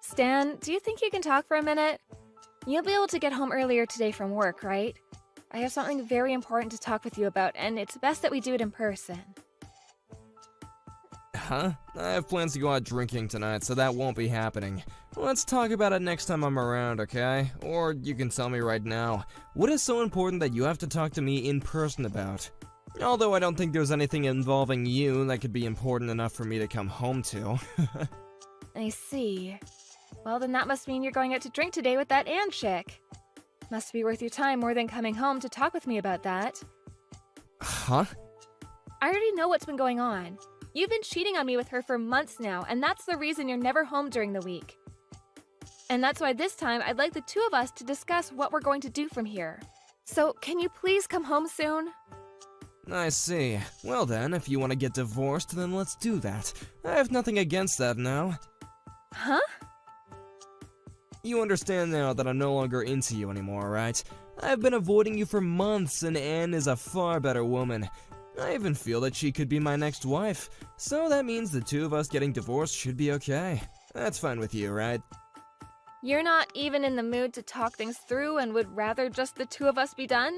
Stan, do you think you can talk for a minute? You'll be able to get home earlier today from work, right? I have something very important to talk with you about, and it's best that we do it in person. Huh? I have plans to go out drinking tonight, so that won't be happening. Let's talk about it next time I'm around, okay? Or you can tell me right now. What is so important that you have to talk to me in person about? Although I don't think there's anything involving you that could be important enough for me to come home to. I see. Well, then that must mean you're going out to drink today with that Anne chick. Must be worth your time more than coming home to talk with me about that. Huh? I already know what's been going on. You've been cheating on me with her for months now, and that's the reason you're never home during the week. And that's why this time I'd like the two of us to discuss what we're going to do from here. So, can you please come home soon? I see. Well then, if you want to get divorced, then let's do that. I have nothing against that now. Huh? You understand now that I'm no longer into you anymore, right? I've been avoiding you for months, and Anne is a far better woman. I even feel that she could be my next wife, so that means the two of us getting divorced should be okay. That's fine with you, right? You're not even in the mood to talk things through and would rather just the two of us be done?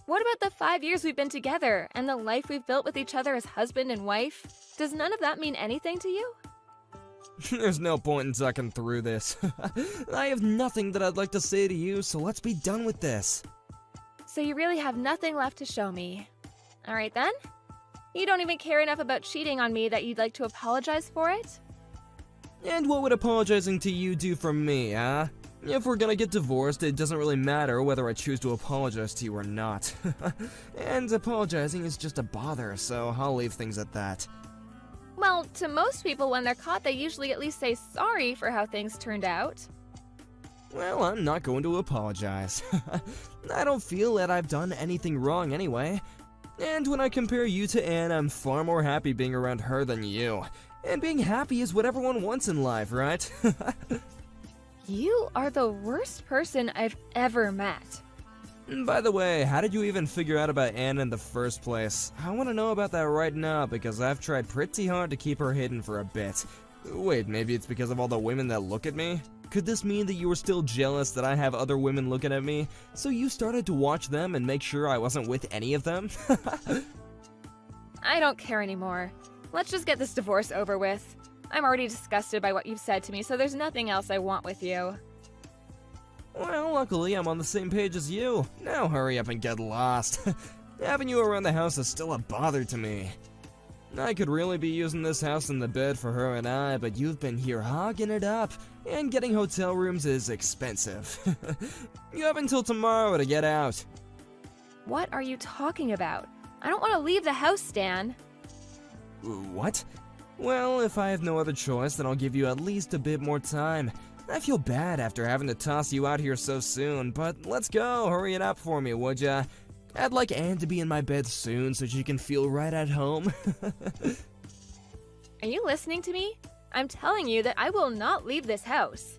What about the 5 years we've been together and the life we've built with each other as husband and wife? Does none of that mean anything to you? There's no point in talking through this. I have nothing that I'd like to say to you, so let's be done with this. So you really have nothing left to show me. Alright then? You don't even care enough about cheating on me that you'd like to apologize for it? And what would apologizing to you do for me, huh? If we're gonna get divorced, it doesn't really matter whether I choose to apologize to you or not. And apologizing is just a bother, so I'll leave things at that. Well, to most people when they're caught, they usually at least say sorry for how things turned out. Well, I'm not going to apologize. I don't feel that I've done anything wrong anyway. And when I compare you to Anne, I'm far more happy being around her than you. And being happy is what everyone wants in life, right? You are the worst person I've ever met. By the way, how did you even figure out about Anne in the first place? I want to know about that right now because I've tried pretty hard to keep her hidden for a bit. Wait, maybe it's because of all the women that look at me? Could this mean that you were still jealous that I have other women looking at me, so you started to watch them and make sure I wasn't with any of them? I don't care anymore. Let's just get this divorce over with. I'm already disgusted by what you've said to me, so there's nothing else I want with you. Well, luckily I'm on the same page as you. Now hurry up and get lost. Having you around the house is still a bother to me. I could really be using this house and the bed for her and I, but you've been here hogging it up, and getting hotel rooms is expensive. You have until tomorrow to get out. What are you talking about? I don't want to leave the house, Stan. What? Well, if I have no other choice, then I'll give you at least a bit more time. I feel bad after having to toss you out here so soon, but let's go, hurry it up for me, would ya? I'd like Anne to be in my bed soon so she can feel right at home. Are you listening to me? I'm telling you that I will not leave this house.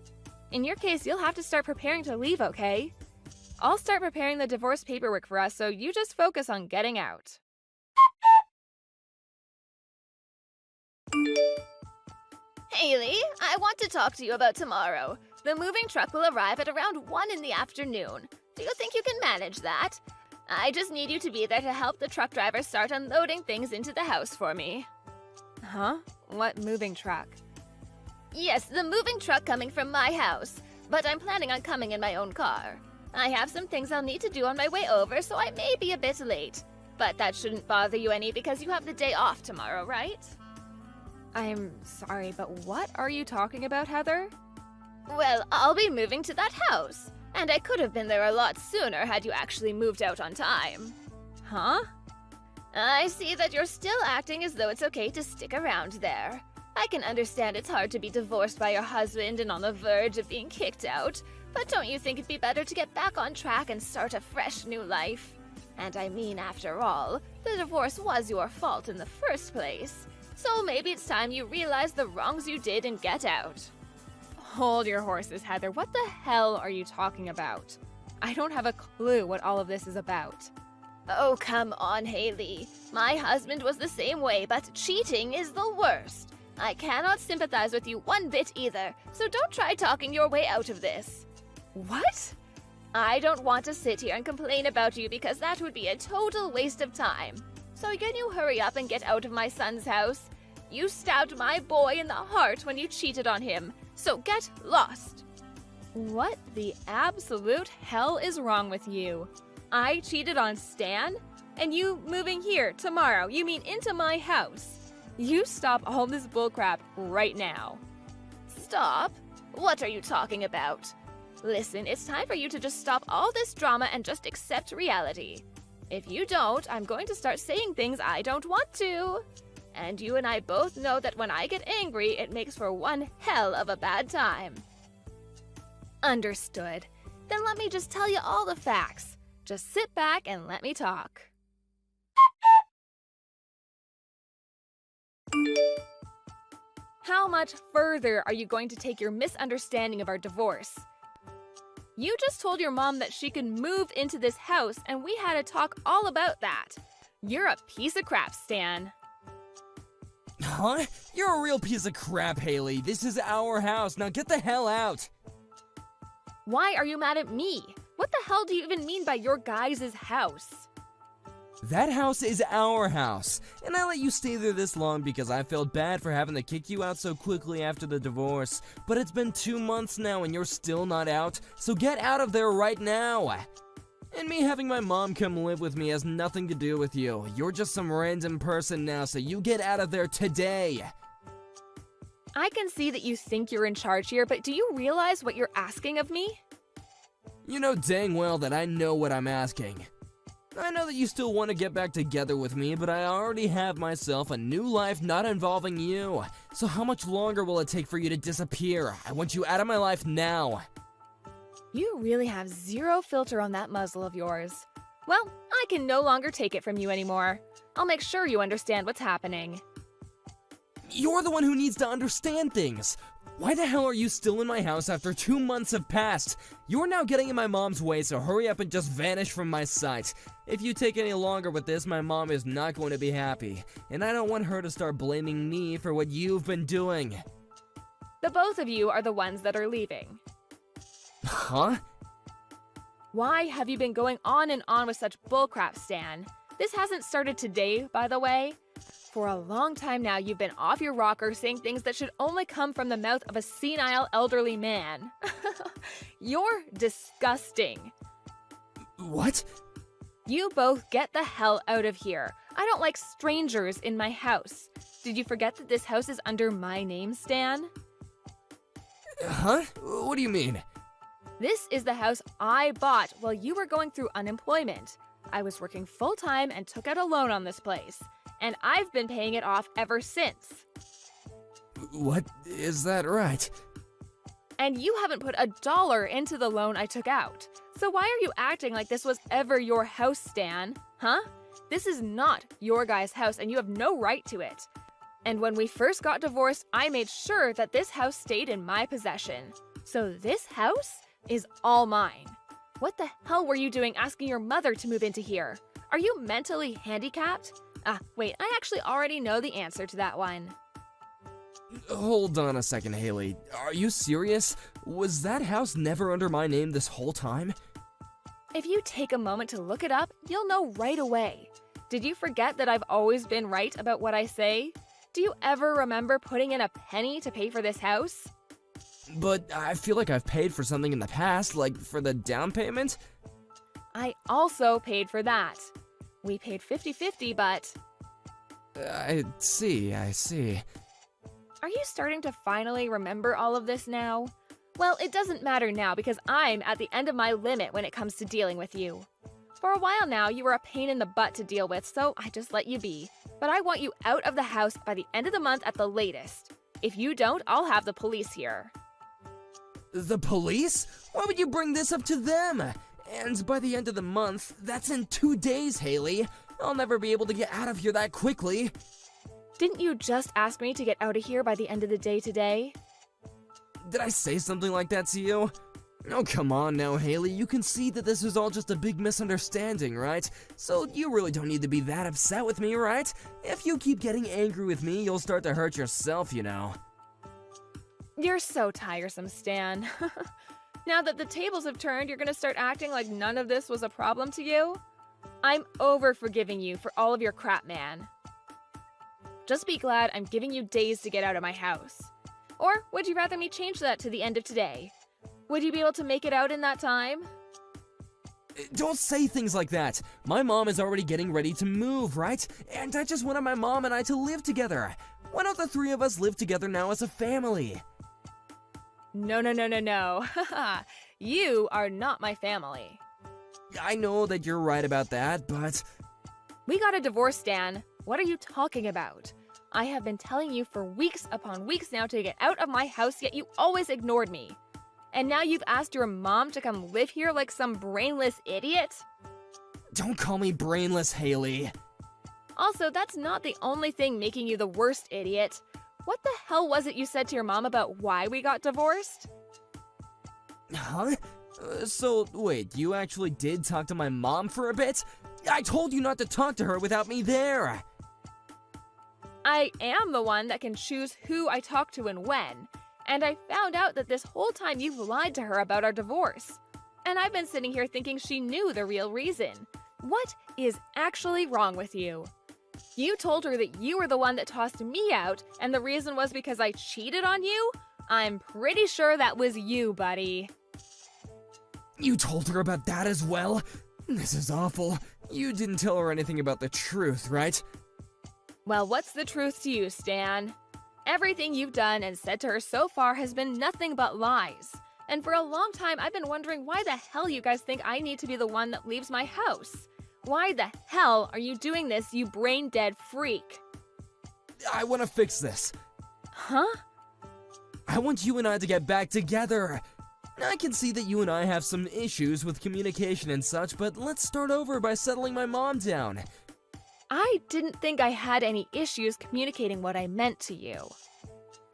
In your case, you'll have to start preparing to leave, okay? I'll start preparing the divorce paperwork for us, so you just focus on getting out. Haley, I want to talk to you about tomorrow. The moving truck will arrive at around 1 in the afternoon. Do you think you can manage that? I just need you to be there to help the truck driver start unloading things into the house for me. Huh? What moving truck? Yes, the moving truck coming from my house, but I'm planning on coming in my own car. I have some things I'll need to do on my way over, so I may be a bit late. But that shouldn't bother you any because you have the day off tomorrow, right? I'm sorry, but what are you talking about, Heather? Well, I'll be moving to that house, and I could have been there a lot sooner had you actually moved out on time. Huh? I see that you're still acting as though it's okay to stick around there. I can understand it's hard to be divorced by your husband and on the verge of being kicked out, but don't you think it'd be better to get back on track and start a fresh new life? And I mean, after all, the divorce was your fault in the first place. So maybe it's time you realize the wrongs you did and get out. Hold your horses, Heather. What the hell are you talking about? I don't have a clue what all of this is about. Oh, come on, Haley. My husband was the same way, but cheating is the worst. I cannot sympathize with you one bit either, so don't try talking your way out of this. What? I don't want to sit here and complain about you because that would be a total waste of time. So can you hurry up and get out of my son's house? You stabbed my boy in the heart when you cheated on him, so get lost. What the absolute hell is wrong with you? I cheated on Stan? And you moving here tomorrow, you mean into my house? You stop all this bullcrap right now. Stop? What are you talking about? Listen, it's time for you to just stop all this drama and just accept reality. If you don't, I'm going to start saying things I don't want to. And you and I both know that when I get angry, it makes for one hell of a bad time. Understood. Then let me just tell you all the facts. Just sit back and let me talk. How much further are you going to take your misunderstanding of our divorce? You just told your mom that she could move into this house, and we had a talk all about that. You're a piece of crap, Stan. Huh? You're a real piece of crap, Haley. This is our house. Now get the hell out. Why are you mad at me? What the hell do you even mean by your guys' house? That house is our house, and I let you stay there this long because I felt bad for having to kick you out so quickly after the divorce. But it's been 2 months now and you're still not out, so get out of there right now. And me having my mom come live with me has nothing to do with you. You're just some random person now, so you get out of there today. I can see that you think you're in charge here, but do you realize what you're asking of me? You know dang well that I know what I'm asking. I know that you still want to get back together with me, but I already have myself a new life not involving you. So how much longer will it take for you to disappear? I want you out of my life now. You really have zero filter on that muzzle of yours. Well, I can no longer take it from you anymore. I'll make sure you understand what's happening. You're the one who needs to understand things. Why the hell are you still in my house after 2 months have passed? You're now getting in my mom's way, so hurry up and just vanish from my sight. If you take any longer with this, my mom is not going to be happy, and I don't want her to start blaming me for what you've been doing. The both of you are the ones that are leaving. Huh? Why have you been going on and on with such bullcrap, Stan? This hasn't started today, by the way. For a long time now, you've been off your rocker saying things that should only come from the mouth of a senile elderly man. You're disgusting. What? You both get the hell out of here. I don't like strangers in my house. Did you forget that this house is under my name, Stan? Huh? What do you mean? This is the house I bought while you were going through unemployment. I was working full-time and took out a loan on this place. And I've been paying it off ever since. What? Is that right? And you haven't put $1 into the loan I took out. So why are you acting like this was ever your house, Stan? Huh? This is not your guy's house and you have no right to it. And when we first got divorced, I made sure that this house stayed in my possession. So this house is all mine. What the hell were you doing asking your mother to move into here? Are you mentally handicapped? Wait, I actually already know the answer to that one. Hold on a second, Haley. Are you serious? Was that house never under my name this whole time? If you take a moment to look it up, you'll know right away. Did you forget that I've always been right about what I say? Do you ever remember putting in a penny to pay for this house? But I feel like I've paid for something in the past, like for the down payment? I also paid for that. We paid 50-50, but... I see. Are you starting to finally remember all of this now? Well, it doesn't matter now because I'm at the end of my limit when it comes to dealing with you. For a while now, you were a pain in the butt to deal with, so I just let you be. But I want you out of the house by the end of the month at the latest. If you don't, I'll have the police here. The police? Why would you bring this up to them? And by the end of the month, that's in 2 days, Haley. I'll never be able to get out of here that quickly. Didn't you just ask me to get out of here by the end of the day today? Did I say something like that to you? Oh, come on now, Haley. You can see that this was all just a big misunderstanding, right? So you really don't need to be that upset with me, right? If you keep getting angry with me, you'll start to hurt yourself, you know. You're so tiresome, Stan. Now that the tables have turned, you're gonna start acting like none of this was a problem to you? I'm over forgiving you for all of your crap, man. Just be glad I'm giving you days to get out of my house. Or would you rather me change that to the end of today? Would you be able to make it out in that time? Don't say things like that. My mom is already getting ready to move, right? And I just wanted my mom and I to live together. Why don't the three of us live together now as a family? No, no, no, no, no. You are not my family. I know that you're right about that, but... We got a divorce, Stan. What are you talking about? I have been telling you for weeks upon weeks now to get out of my house, yet you always ignored me. And now you've asked your mom to come live here like some brainless idiot? Don't call me brainless, Haley. Also, that's not the only thing making you the worst idiot. What the hell was it you said to your mom about why we got divorced? Huh? So, wait, you actually did talk to my mom for a bit? I told you not to talk to her without me there. I am the one that can choose who I talk to and when. And I found out that this whole time you've lied to her about our divorce. And I've been sitting here thinking she knew the real reason. What is actually wrong with you? You told her that you were the one that tossed me out, and the reason was because I cheated on you? I'm pretty sure that was you, buddy. You told her about that as well? This is awful. You didn't tell her anything about the truth, right? Well, what's the truth to you, Stan? Everything you've done and said to her so far has been nothing but lies. And for a long time, I've been wondering why the hell you guys think I need to be the one that leaves my house. Why the hell are you doing this, you brain-dead freak? I want to fix this. Huh? I want you and I to get back together. I can see that you and I have some issues with communication and such, but let's start over by settling my mom down. I didn't think I had any issues communicating what I meant to you.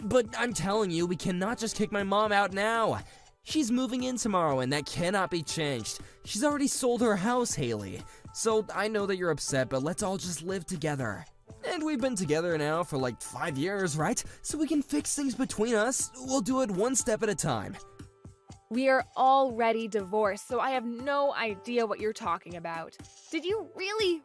But I'm telling you, we cannot just kick my mom out now. She's moving in tomorrow, and that cannot be changed. She's already sold her house, Haley. So I know that you're upset, but let's all just live together. And we've been together now for like 5 years, right? So we can fix things between us. We'll do it one step at a time. We are already divorced, so I have no idea what you're talking about. Did you really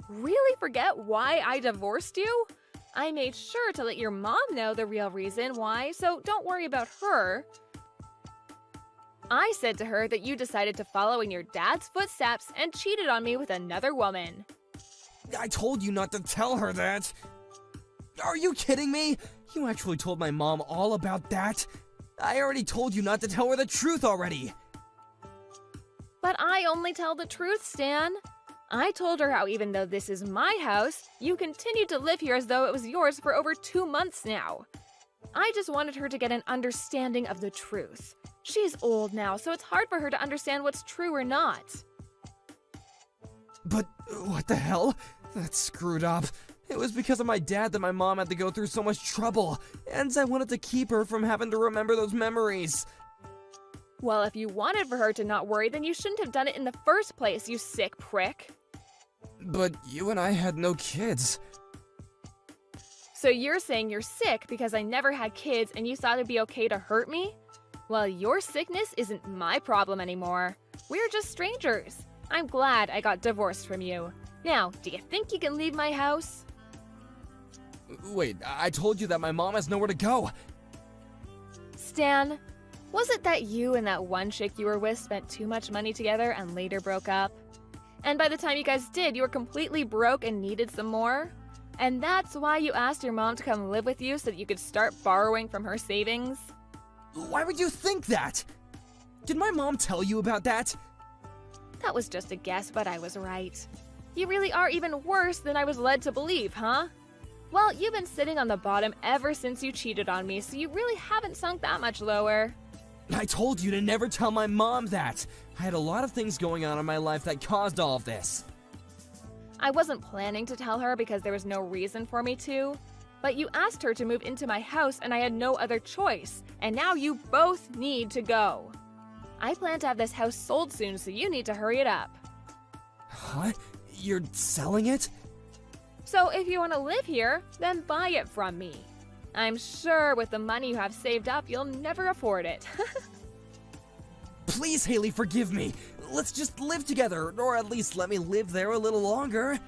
forget why I divorced you? I made sure to let your mom know the real reason why, so don't worry about her. I said to her that you decided to follow in your dad's footsteps and cheated on me with another woman. I told you not to tell her that. Are you kidding me? You actually told my mom all about that? I already told you not to tell her the truth already. But I only tell the truth, Stan. I told her how even though this is my house, you continued to live here as though it was yours for over 2 months now. I just wanted her to get an understanding of the truth. She's old now, so it's hard for her to understand what's true or not. But what the hell? That's screwed up. It was because of my dad that my mom had to go through so much trouble, and I wanted to keep her from having to remember those memories. Well, if you wanted for her to not worry, then you shouldn't have done it in the first place, you sick prick. But you and I had no kids. So you're saying you're sick because I never had kids and you thought it'd be okay to hurt me? Well, your sickness isn't my problem anymore. We're just strangers. I'm glad I got divorced from you. Now, do you think you can leave my house? Wait, I told you that my mom has nowhere to go. Stan, was it that you and that one chick you were with spent too much money together and later broke up? And by the time you guys did, you were completely broke and needed some more? And that's why you asked your mom to come live with you so that you could start borrowing from her savings? Why would you think that? Did my mom tell you about that? That was just a guess, but I was right. You really are even worse than I was led to believe, huh? Well, you've been sitting on the bottom ever since you cheated on me, so you really haven't sunk that much lower. I told you to never tell my mom that. I had a lot of things going on in my life that caused all of this. I wasn't planning to tell her because there was no reason for me to, but you asked her to move into my house and I had no other choice, and now you both need to go. I plan to have this house sold soon, so you need to hurry it up. What? You're selling it? So if you want to live here, then buy it from me. I'm sure with the money you have saved up, you'll never afford it. Please, Haley, forgive me. Let's just live together, or at least let me live there a little longer.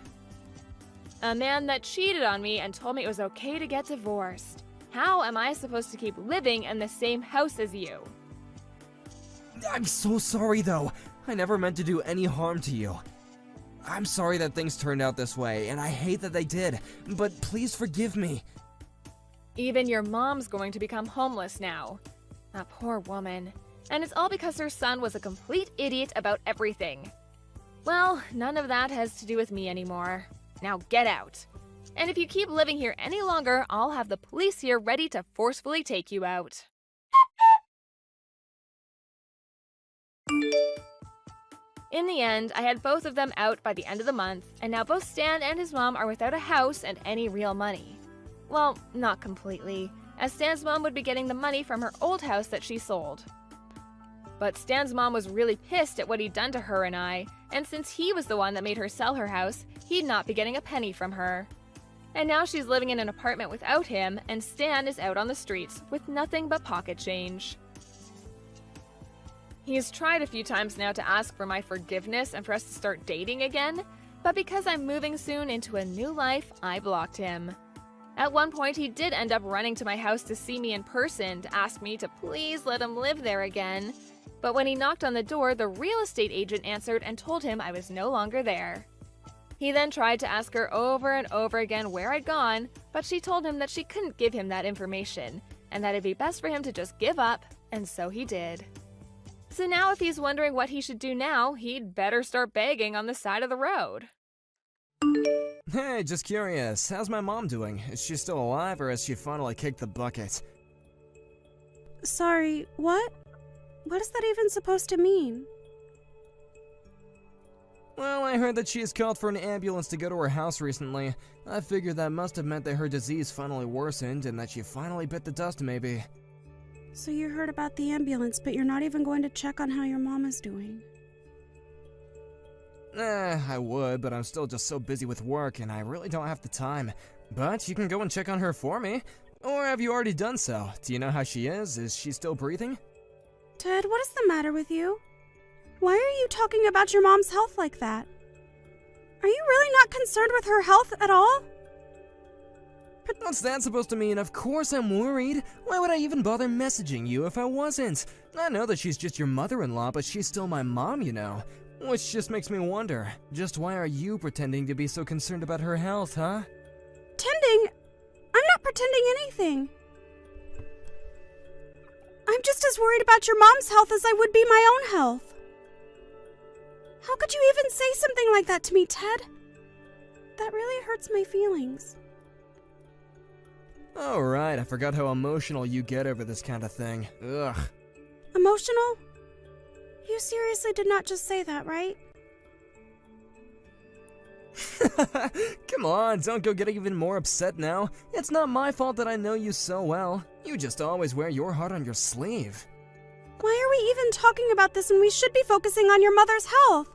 A man that cheated on me and told me it was okay to get divorced. How am I supposed to keep living in the same house as you? I'm so sorry, though. I never meant to do any harm to you. I'm sorry that things turned out this way, and I hate that they did, but please forgive me. Even your mom's going to become homeless now. That poor woman. And it's all because her son was a complete idiot about everything. Well, none of that has to do with me anymore. Now get out. And if you keep living here any longer, I'll have the police here ready to forcefully take you out. In the end, I had both of them out by the end of the month, and now both Stan and his mom are without a house and any real money. Well, not completely, as Stan's mom would be getting the money from her old house that she sold. But Stan's mom was really pissed at what he'd done to her and I, and since he was the one that made her sell her house, he'd not be getting a penny from her. And now she's living in an apartment without him, and Stan is out on the streets with nothing but pocket change. He's tried a few times now to ask for my forgiveness and for us to start dating again, but because I'm moving soon into a new life, I blocked him. At one point, he did end up running to my house to see me in person to ask me to please let him live there again. But when he knocked on the door, the real estate agent answered and told him I was no longer there. He then tried to ask her over and over again where I'd gone, but she told him that she couldn't give him that information, and that it'd be best for him to just give up, and so he did. So now if he's wondering what he should do now, he'd better start begging on the side of the road. Hey, just curious, how's my mom doing? Is she still alive, or has she finally kicked the bucket? Sorry, what? What is that even supposed to mean? Well, I heard that she has called for an ambulance to go to her house recently. I figured that must have meant that her disease finally worsened and that she finally bit the dust, maybe. So you heard about the ambulance, but you're not even going to check on how your mom is doing. I would, but I'm still just so busy with work and I really don't have the time. But you can go and check on her for me. Or have you already done so? Do you know how she is? Is she still breathing? Ted, what is the matter with you? Why are you talking about your mom's health like that? Are you really not concerned with her health at all? What's that supposed to mean? Of course I'm worried. Why would I even bother messaging you if I wasn't? I know that she's just your mother-in-law, but she's still my mom, you know. Which just makes me wonder, just why are you pretending to be so concerned about her health, huh? Pretending? I'm not pretending anything. I'm just as worried about your mom's health as I would be my own health. How could you even say something like that to me, Ted? That really hurts my feelings. Oh right, I forgot how emotional you get over this kind of thing. Ugh. Emotional? You seriously did not just say that, right? Come on, don't go getting even more upset now. It's not my fault that I know you so well. You just always wear your heart on your sleeve. Why are we even talking about this when we should be focusing on your mother's health?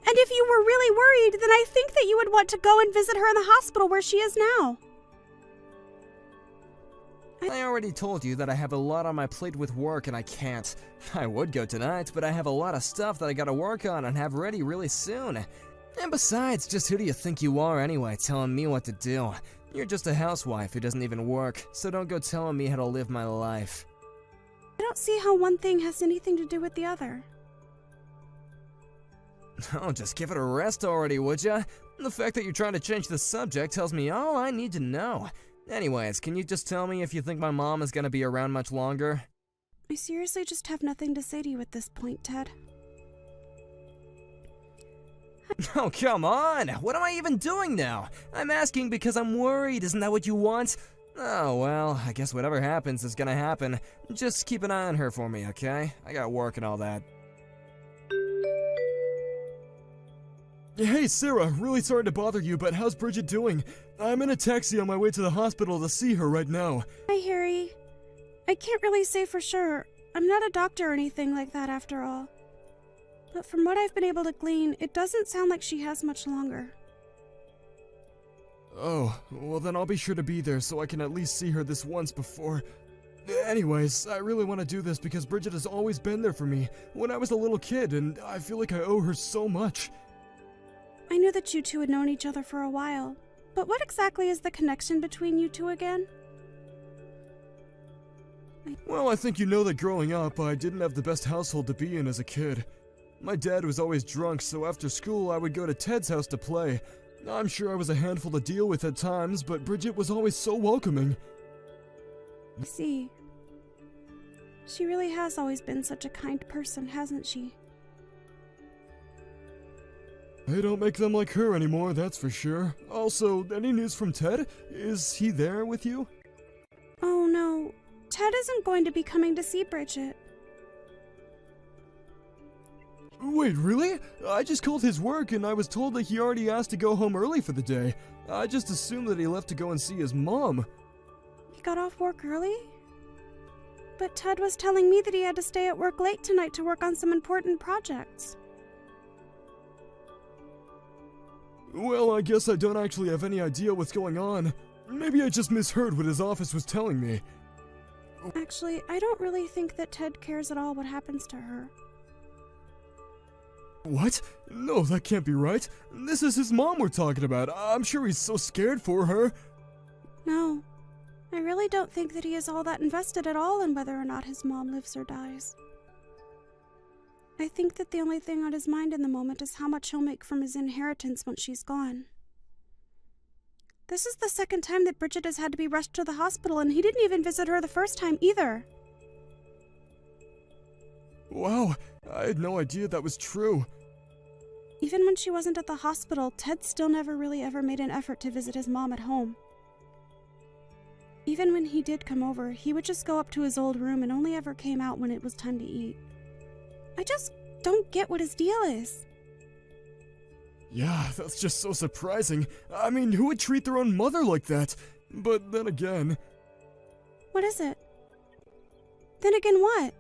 And if you were really worried, then I think that you would want to go and visit her in the hospital where she is now. I already told you that I have a lot on my plate with work and I can't. I would go tonight, but I have a lot of stuff that I gotta work on and have ready really soon. And besides, just who do you think you are anyway, telling me what to do? You're just a housewife who doesn't even work, so don't go telling me how to live my life. I don't see how one thing has anything to do with the other. Oh, just give it a rest already, would ya? The fact that you're trying to change the subject tells me all I need to know. Anyways, can you just tell me if you think my mom is gonna be around much longer? I seriously just have nothing to say to you at this point, Ted. Oh, come on! What am I even doing now? I'm asking because I'm worried, isn't that what you want? Oh, well, I guess whatever happens is gonna happen. Just keep an eye on her for me, okay? I got work and all that. Hey, Sarah, really sorry to bother you, but how's Bridget doing? I'm in a taxi on my way to the hospital to see her right now. Hi, Harry. I can't really say for sure. I'm not a doctor or anything like that after all. But from what I've been able to glean, it doesn't sound like she has much longer. Oh, well then I'll be sure to be there so I can at least see her this once before... Anyways, I really want to do this because Bridget has always been there for me when I was a little kid, and I feel like I owe her so much. I knew that you two had known each other for a while, but what exactly is the connection between you two again? Well, I think you know that growing up, I didn't have the best household to be in as a kid. My dad was always drunk, so after school I would go to Ted's house to play. I'm sure I was a handful to deal with at times, but Bridget was always so welcoming. I see. She really has always been such a kind person, hasn't she? They don't make them like her anymore, that's for sure. Also, any news from Ted? Is he there with you? Oh no, Ted isn't going to be coming to see Bridget. Wait, really? I just called his work and I was told that he already asked to go home early for the day. I just assumed that he left to go and see his mom. He got off work early? But Ted was telling me that he had to stay at work late tonight to work on some important projects. Well, I guess I don't actually have any idea what's going on. Maybe I just misheard what his office was telling me. Actually, I don't really think that Ted cares at all what happens to her. What? No, that can't be right. This is his mom we're talking about. I'm sure he's so scared for her. No, I really don't think that he is all that invested at all in whether or not his mom lives or dies. I think that the only thing on his mind in the moment is how much he'll make from his inheritance once she's gone. This is the second time that Bridget has had to be rushed to the hospital, and he didn't even visit her the first time either. Wow, I had no idea that was true. Even when she wasn't at the hospital, Ted still never really ever made an effort to visit his mom at home. Even when he did come over, he would just go up to his old room and only ever came out when it was time to eat. I just don't get what his deal is. Yeah, that's just so surprising. I mean, who would treat their own mother like that? But then again... What is it? Then again what?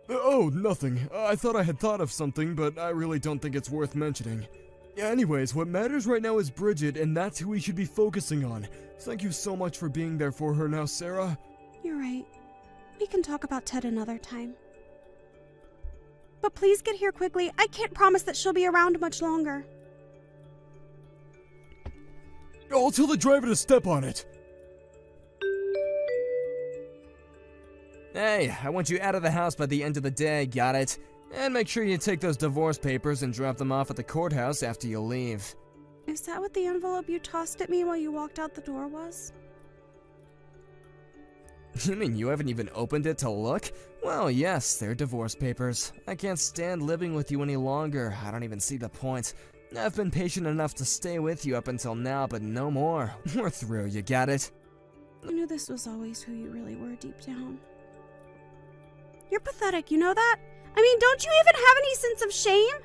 Oh, nothing. I thought I had thought of something, but I really don't think it's worth mentioning. Anyways, what matters right now is Bridget, and that's who we should be focusing on. Thank you so much for being there for her now, Sarah. You're right. We can talk about Ted another time. But please get here quickly. I can't promise that she'll be around much longer. I'll tell the driver to step on it. Hey, I want you out of the house by the end of the day, got it? And make sure you take those divorce papers and drop them off at the courthouse after you leave. Is that what the envelope you tossed at me while you walked out the door was? You mean you haven't even opened it to look? Well, yes, they're divorce papers. I can't stand living with you any longer. I don't even see the point. I've been patient enough to stay with you up until now, but no more. We're through, you got it? I knew this was always who you really were deep down. You're pathetic, you know that? I mean, don't you even have any sense of shame?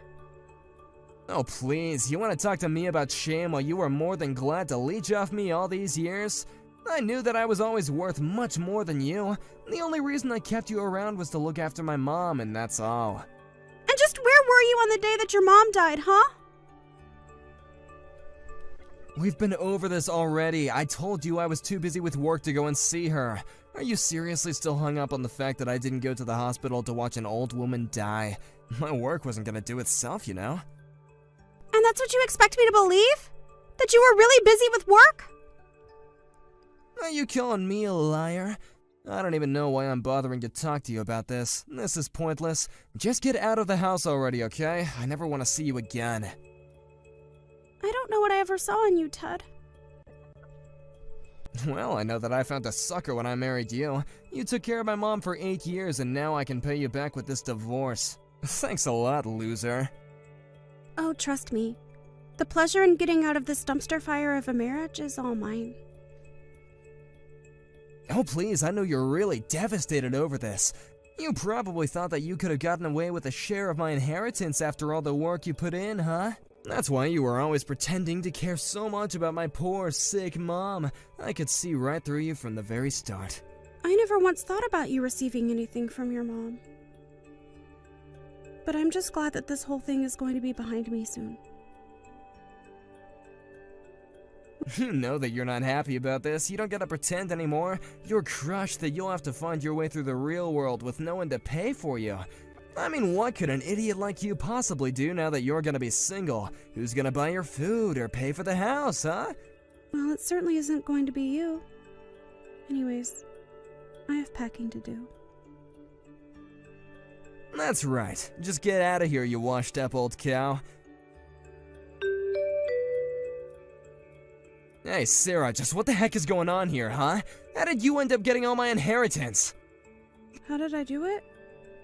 Oh, please, you want to talk to me about shame while you were more than glad to leech off me all these years? I knew that I was always worth much more than you. The only reason I kept you around was to look after my mom, and that's all. And just where were you on the day that your mom died, huh? We've been over this already. I told you I was too busy with work to go and see her. Are you seriously still hung up on the fact that I didn't go to the hospital to watch an old woman die? My work wasn't gonna do itself, you know? And that's what you expect me to believe? That you were really busy with work? Are you calling me a liar? I don't even know why I'm bothering to talk to you about this. This is pointless. Just get out of the house already, okay? I never want to see you again. I don't know what I ever saw in you, Ted. Well, I know that I found a sucker when I married you. You took care of my mom for 8 years, and now I can pay you back with this divorce. Thanks a lot, loser. Oh, trust me. The pleasure in getting out of this dumpster fire of a marriage is all mine. Oh, please, I know you're really devastated over this. You probably thought that you could have gotten away with a share of my inheritance after all the work you put in, huh? That's why you were always pretending to care so much about my poor, sick mom. I could see right through you from the very start. I never once thought about you receiving anything from your mom. But I'm just glad that this whole thing is going to be behind me soon. You know that you're not happy about this. You don't gotta pretend anymore. You're crushed that you'll have to find your way through the real world with no one to pay for you. I mean, what could an idiot like you possibly do now that you're gonna be single? Who's gonna buy your food or pay for the house, huh? Well, it certainly isn't going to be you. Anyways, I have packing to do. That's right. Just get out of here, you washed up old cow. Hey, Sarah, just what the heck is going on here, huh? How did you end up getting all my inheritance? How did I do it?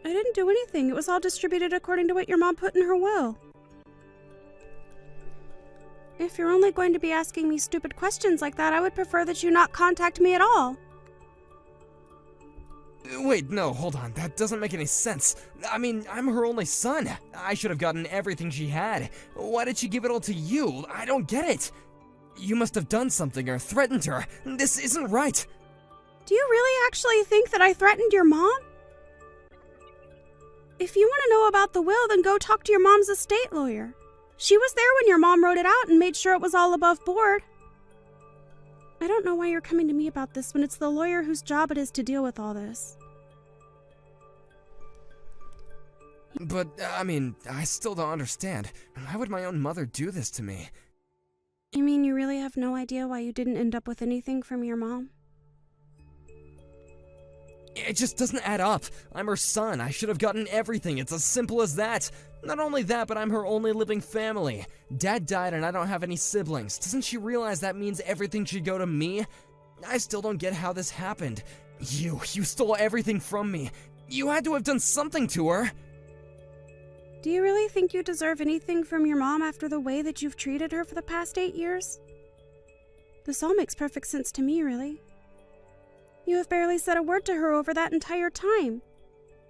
I didn't do anything. It was all distributed according to what your mom put in her will. If you're only going to be asking me stupid questions like that, I would prefer that you not contact me at all. Wait, no, hold on. That doesn't make any sense. I mean, I'm her only son. I should have gotten everything she had. Why did she give it all to you? I don't get it. You must have done something or threatened her. This isn't right. Do you really actually think that I threatened your mom? If you want to know about the will, then go talk to your mom's estate lawyer. She was there when your mom wrote it out and made sure it was all above board. I don't know why you're coming to me about this when it's the lawyer whose job it is to deal with all this. But, I mean, I still don't understand. Why would my own mother do this to me? You mean you really have no idea why you didn't end up with anything from your mom? It just doesn't add up. I'm her son. I should have gotten everything. It's as simple as that. Not only that, but I'm her only living family. Dad died and I don't have any siblings. Doesn't she realize that means everything should go to me? I still don't get how this happened. You stole everything from me. You had to have done something to her. Do you really think you deserve anything from your mom after the way that you've treated her for the past 8 years? This all makes perfect sense to me, really. You have barely said a word to her over that entire time.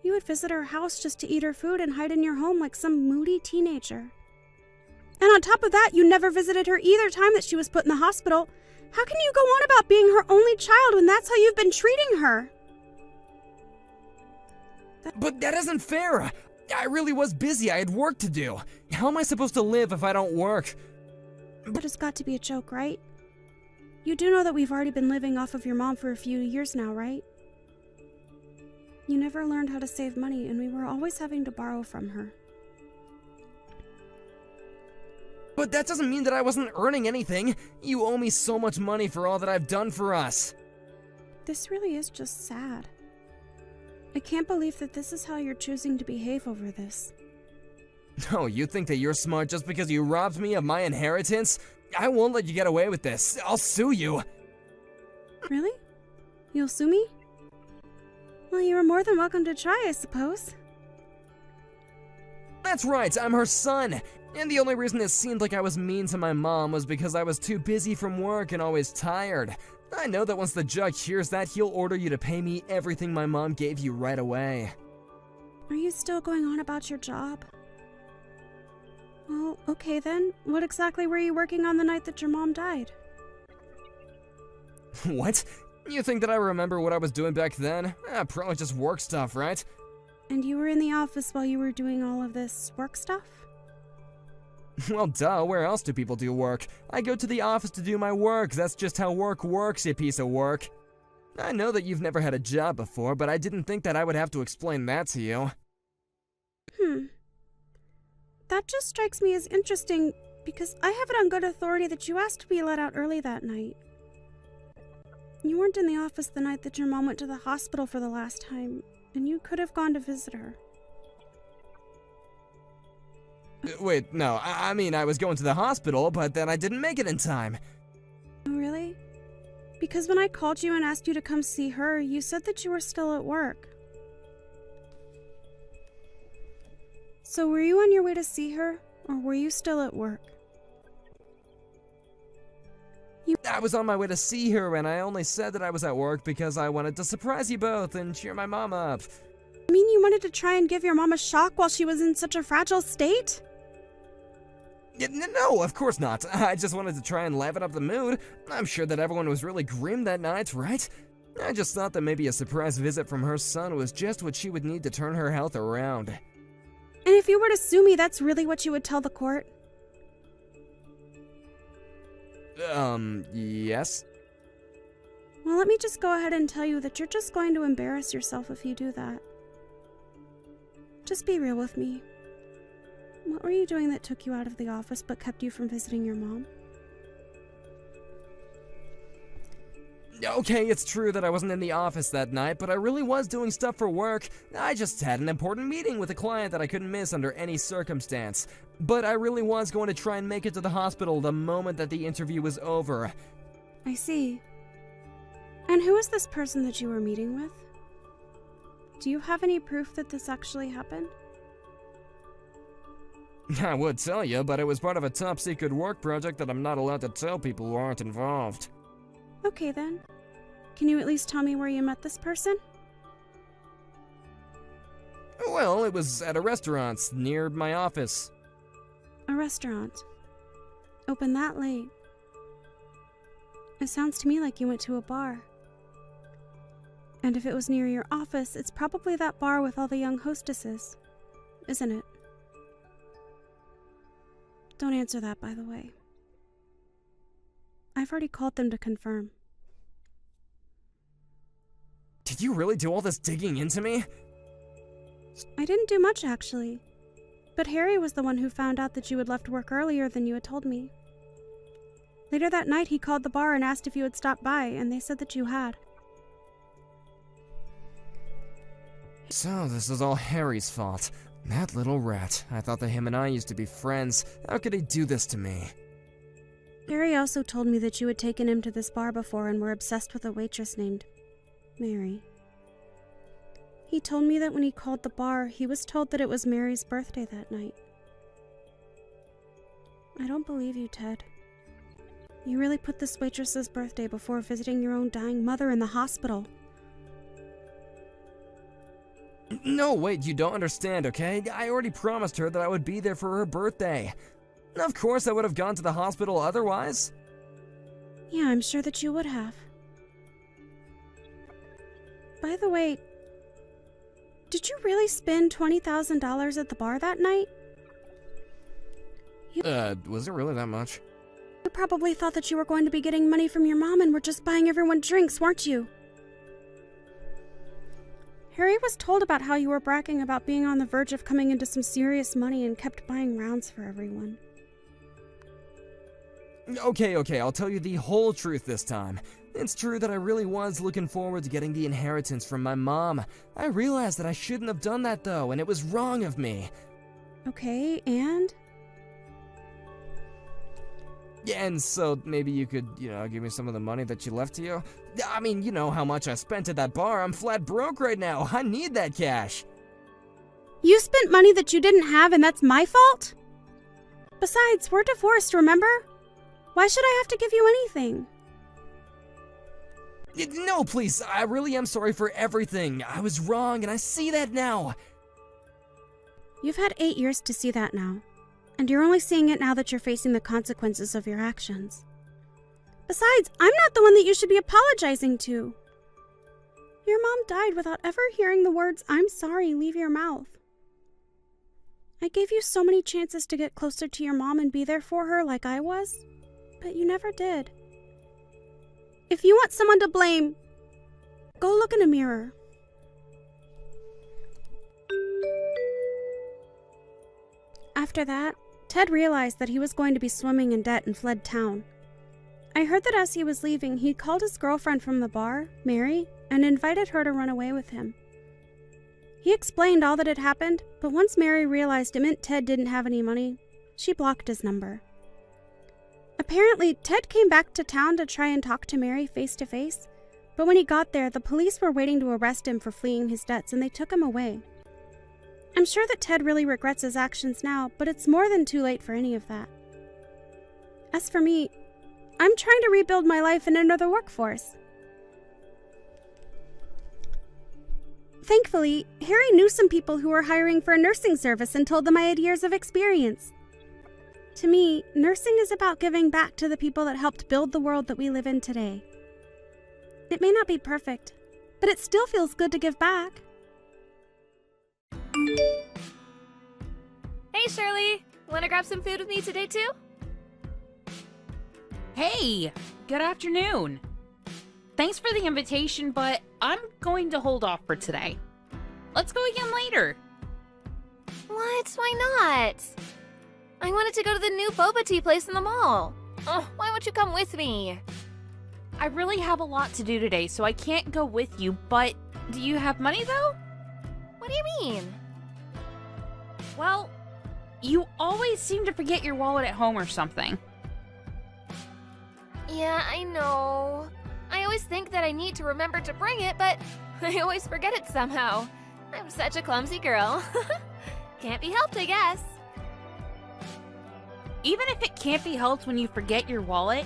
You would visit her house just to eat her food and hide in your home like some moody teenager. And on top of that, you never visited her either time that she was put in the hospital. How can you go on about being her only child when that's how you've been treating her? But that isn't fair. I really was busy. I had work to do. How am I supposed to live if I don't work? That has got to be a joke, right? You do know that we've already been living off of your mom for a few years now, right? You never learned how to save money, and we were always having to borrow from her. But that doesn't mean that I wasn't earning anything. You owe me so much money for all that I've done for us. This really is just sad. I can't believe that this is how you're choosing to behave over this. No, you think that you're smart just because you robbed me of my inheritance? I won't let you get away with this. I'll sue you. Really? You'll sue me? Well, you are more than welcome to try, I suppose. That's right, I'm her son. And the only reason it seemed like I was mean to my mom was because I was too busy from work and always tired. I know that once the judge hears that, he'll order you to pay me everything my mom gave you right away. Are you still going on about your job? Well, okay then. What exactly were you working on the night that your mom died? What? You think that I remember what I was doing back then? Probably just work stuff, right? And you were in the office while you were doing all of this work stuff? Well, duh, where else do people do work? I go to the office to do my work. That's just how work works, you piece of work. I know that you've never had a job before, but I didn't think that I would have to explain that to you. That just strikes me as interesting, because I have it on good authority that you asked to be let out early that night. You weren't in the office the night that your mom went to the hospital for the last time, and you could have gone to visit her. Wait, no, I mean I was going to the hospital, but then I didn't make it in time. Oh, really? Because when I called you and asked you to come see her, you said that you were still at work. So were you on your way to see her, or were you still at work? I was on my way to see her, and I only said that I was at work because I wanted to surprise you both and cheer my mom up. I mean, you wanted to try and give your mom a shock while she was in such a fragile state? No, of course not. I just wanted to try and liven up the mood. I'm sure that everyone was really grim that night, right? I just thought that maybe a surprise visit from her son was just what she would need to turn her health around. And if you were to sue me, that's really what you would tell the court? Yes? Well, let me just go ahead and tell you that you're just going to embarrass yourself if you do that. Just be real with me. What were you doing that took you out of the office but kept you from visiting your mom? Okay, it's true that I wasn't in the office that night, but I really was doing stuff for work. I just had an important meeting with a client that I couldn't miss under any circumstance. But I really was going to try and make it to the hospital the moment that the interview was over. I see. And who is this person that you were meeting with? Do you have any proof that this actually happened? I would tell you, but it was part of a top-secret work project that I'm not allowed to tell people who aren't involved. Okay then. Can you at least tell me where you met this person? Well, it was at a restaurant near my office. A restaurant. Open that late. It sounds to me like you went to a bar. And if it was near your office, it's probably that bar with all the young hostesses, isn't it? Don't answer that, by the way. I've already called them to confirm. Did you really do all this digging into me? I didn't do much, actually. But Harry was the one who found out that you had left work earlier than you had told me. Later that night, he called the bar and asked if you had stopped by, and they said that you had. So, this is all Harry's fault. That little rat. I thought that him and I used to be friends. How could he do this to me? Harry also told me that you had taken him to this bar before and were obsessed with a waitress named Mary. He told me that when he called the bar, he was told that it was Mary's birthday that night. I don't believe you, Ted. You really put this waitress's birthday before visiting your own dying mother in the hospital. No, wait, you don't understand, okay? I already promised her that I would be there for her birthday. Of course I would have gone to the hospital otherwise. Yeah, I'm sure that you would have. By the way, did you really spend $20,000 at the bar that night? Was it really that much? You probably thought that you were going to be getting money from your mom and were just buying everyone drinks, weren't you? Harry was told about how you were bragging about being on the verge of coming into some serious money and kept buying rounds for everyone. Okay, I'll tell you the whole truth this time. It's true that I really was looking forward to getting the inheritance from my mom. I realized that I shouldn't have done that though, and it was wrong of me. Okay, and? Yeah, and so maybe you could, give me some of the money that you left to you? I mean, you know how much I spent at that bar. I'm flat broke right now. I need that cash. You spent money that you didn't have and that's my fault? Besides, we're divorced, remember? Why should I have to give you anything? No, please, I really am sorry for everything. I was wrong, and I see that now. You've had 8 years to see that now. And you're only seeing it now that you're facing the consequences of your actions. Besides, I'm not the one that you should be apologizing to. Your mom died without ever hearing the words, "I'm sorry," leave your mouth. I gave you so many chances to get closer to your mom and be there for her like I was, but you never did. If you want someone to blame, go look in a mirror. After that, Ted realized that he was going to be swimming in debt and fled town. I heard that as he was leaving, he called his girlfriend from the bar, Mary, and invited her to run away with him. He explained all that had happened, but once Mary realized it meant Ted didn't have any money, she blocked his number. Apparently, Ted came back to town to try and talk to Mary face to face, but when he got there, the police were waiting to arrest him for fleeing his debts and they took him away. I'm sure that Ted really regrets his actions now, but it's more than too late for any of that. As for me, I'm trying to rebuild my life and enter the workforce. Thankfully, Harry knew some people who were hiring for a nursing service and told them I had years of experience. To me, nursing is about giving back to the people that helped build the world that we live in today. It may not be perfect, but it still feels good to give back. Hey, Shirley! Wanna grab some food with me today, too? Hey, good afternoon. Thanks for the invitation, but I'm going to hold off for today. Let's go again later. What? Why not? I wanted to go to the new boba tea place in the mall. Oh, why won't you come with me? I really have a lot to do today, so I can't go with you, but do you have money though? What do you mean? Well, you always seem to forget your wallet at home or something. Yeah, I know. I always think that I need to remember to bring it, but I always forget it somehow. I'm such a clumsy girl. Can't be helped, I guess. Even if it can't be helped when you forget your wallet,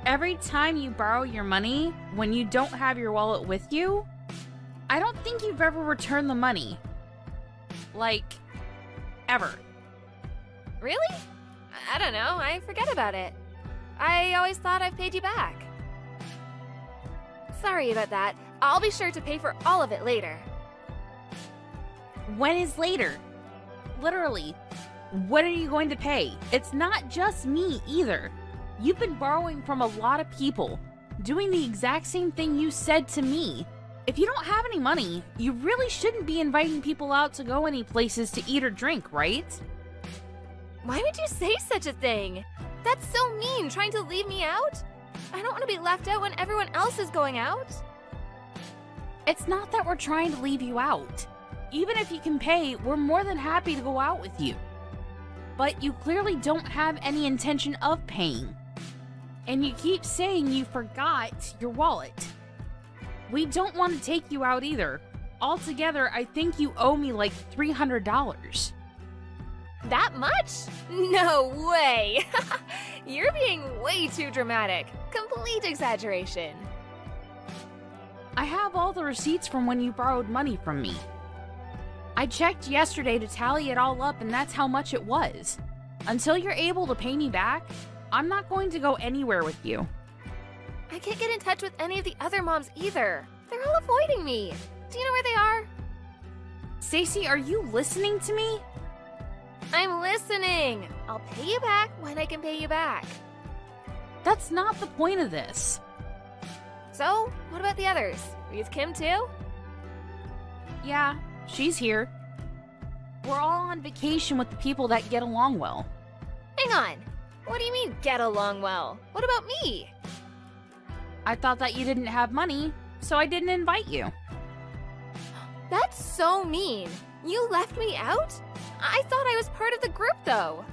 every time you borrow your money when you don't have your wallet with you, I don't think you've ever returned the money. Like, ever. Really? I don't know. I forget about it. I always thought I paid you back. Sorry about that. I'll be sure to pay for all of it later. When is later? Literally, when are you going to pay? It's not just me either. You've been borrowing from a lot of people, doing the exact same thing you said to me. If you don't have any money, you really shouldn't be inviting people out to go any places to eat or drink, right? Why would you say such a thing? That's so mean, trying to leave me out. I don't want to be left out when everyone else is going out. It's not that we're trying to leave you out. Even if you can pay, we're more than happy to go out with you. But you clearly don't have any intention of paying. And you keep saying you forgot your wallet. We don't want to take you out either. Altogether, I think you owe me like $300. That much? No way! You're being way too dramatic. Complete exaggeration. I have all the receipts from when you borrowed money from me. I checked yesterday to tally it all up, and that's how much it was. Until you're able to pay me back, I'm not going to go anywhere with you. I can't get in touch with any of the other moms either. They're all avoiding me. Do you know where they are? Stacy, are you listening to me? I'm listening. I'll pay you back when I can pay you back. That's not the point of this. So, what about the others? Are you with Kim too? Yeah, she's here. We're all on vacation with the people that get along well. Hang on. What do you mean, get along well? What about me? I thought that you didn't have money, so I didn't invite you. That's so mean. You left me out? I thought I was part of the group, though.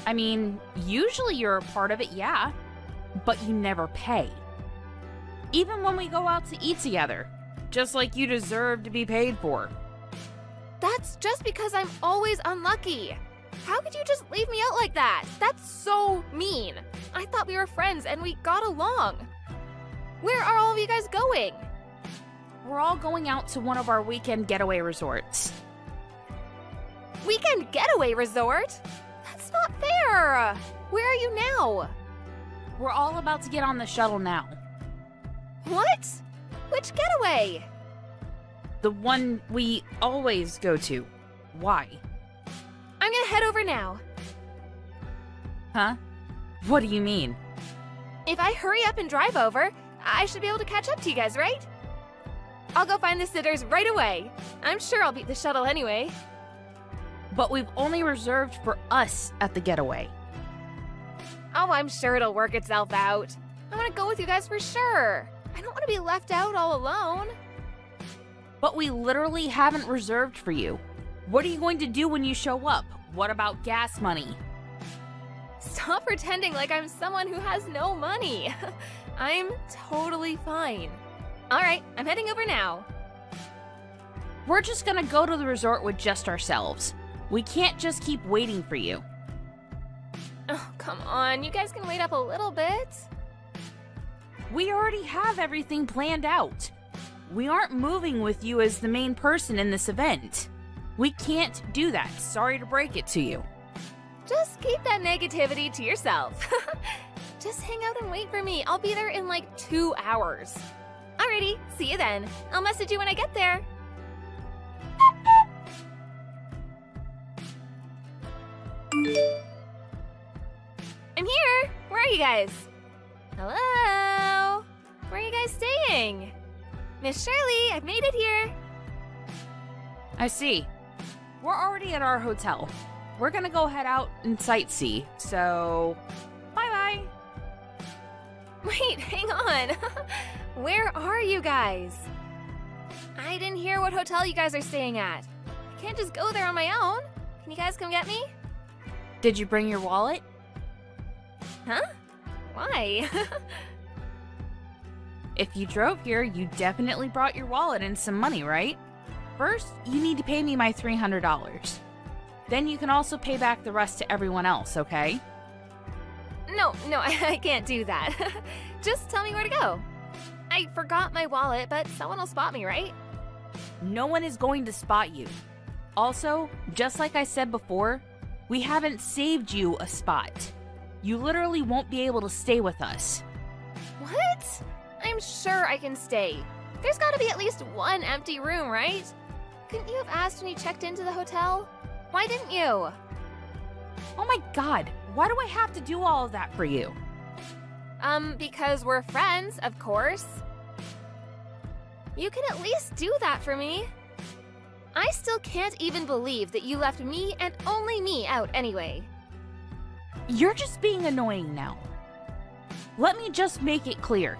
I mean, usually you're a part of it, yeah, but you never pay. Even when we go out to eat together, just like you deserve to be paid for. That's just because I'm always unlucky. How could you just leave me out like that? That's so mean. I thought we were friends and we got along. Where are all of you guys going? We're all going out to one of our weekend getaway resorts. Weekend getaway resort? That's not fair. Where are you now? We're all about to get on the shuttle now. What? Which getaway? The one we always go to. Why? I'm gonna head over now. Huh? What do you mean? If I hurry up and drive over, I should be able to catch up to you guys, right? I'll go find the sitters right away. I'm sure I'll beat the shuttle anyway. But we've only reserved for us at the getaway. Oh, I'm sure it'll work itself out. I want to go with you guys for sure. I don't want to be left out all alone. But we literally haven't reserved for you. What are you going to do when you show up? What about gas money? Stop pretending like I'm someone who has no money. I'm totally fine. All right, I'm heading over now. We're just gonna go to the resort with just ourselves. We can't just keep waiting for you. Oh, come on. You guys can wait up a little bit. We already have everything planned out. We aren't moving with you as the main person in this event. We can't do that. Sorry to break it to you. Just keep that negativity to yourself. Just hang out and wait for me. I'll be there in like 2 hours. Alrighty, see you then. I'll message you when I get there. I'm here. Where are you guys? Hello? Where are you guys staying? Miss Shirley, I've made it here. I see. We're already at our hotel. We're gonna go head out and sightsee, so bye-bye. Wait, hang on. Where are you guys? I didn't hear what hotel you guys are staying at. I can't just go there on my own. Can you guys come get me? Did you bring your wallet? Huh? Why? If you drove here, you definitely brought your wallet and some money, right? First, you need to pay me my $300. Then you can also pay back the rest to everyone else, okay? No, I can't do that. Just tell me where to go. I forgot my wallet, but someone will spot me, right? No one is going to spot you. Also, just like I said before, we haven't saved you a spot. You literally won't be able to stay with us. What? I'm sure I can stay. There's gotta be at least one empty room, right? Couldn't you have asked when you checked into the hotel? Why didn't you? Oh my god, why do I have to do all of that for you? Because we're friends, of course. You can at least do that for me. I still can't even believe that you left me and only me out anyway. You're just being annoying now. Let me just make it clear.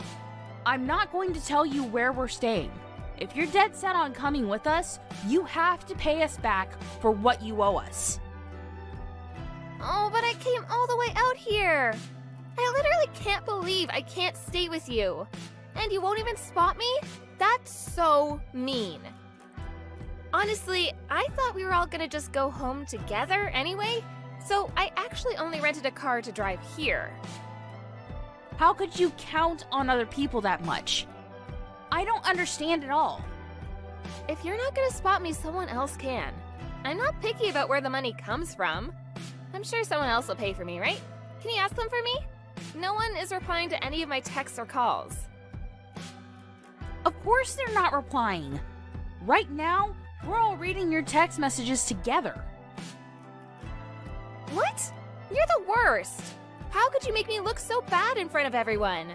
I'm not going to tell you where we're staying. If you're dead set on coming with us, you have to pay us back for what you owe us. Oh, but I came all the way out here. I literally can't believe I can't stay with you. And you won't even spot me? That's so mean. Honestly, I thought we were all gonna just go home together anyway, so I actually only rented a car to drive here. How could you count on other people that much? I don't understand at all. If you're not gonna spot me, someone else can. I'm not picky about where the money comes from. I'm sure someone else will pay for me, right? Can you ask them for me? No one is replying to any of my texts or calls. Of course they're not replying. Right now, we're all reading your text messages together. What? You're the worst. How could you make me look so bad in front of everyone?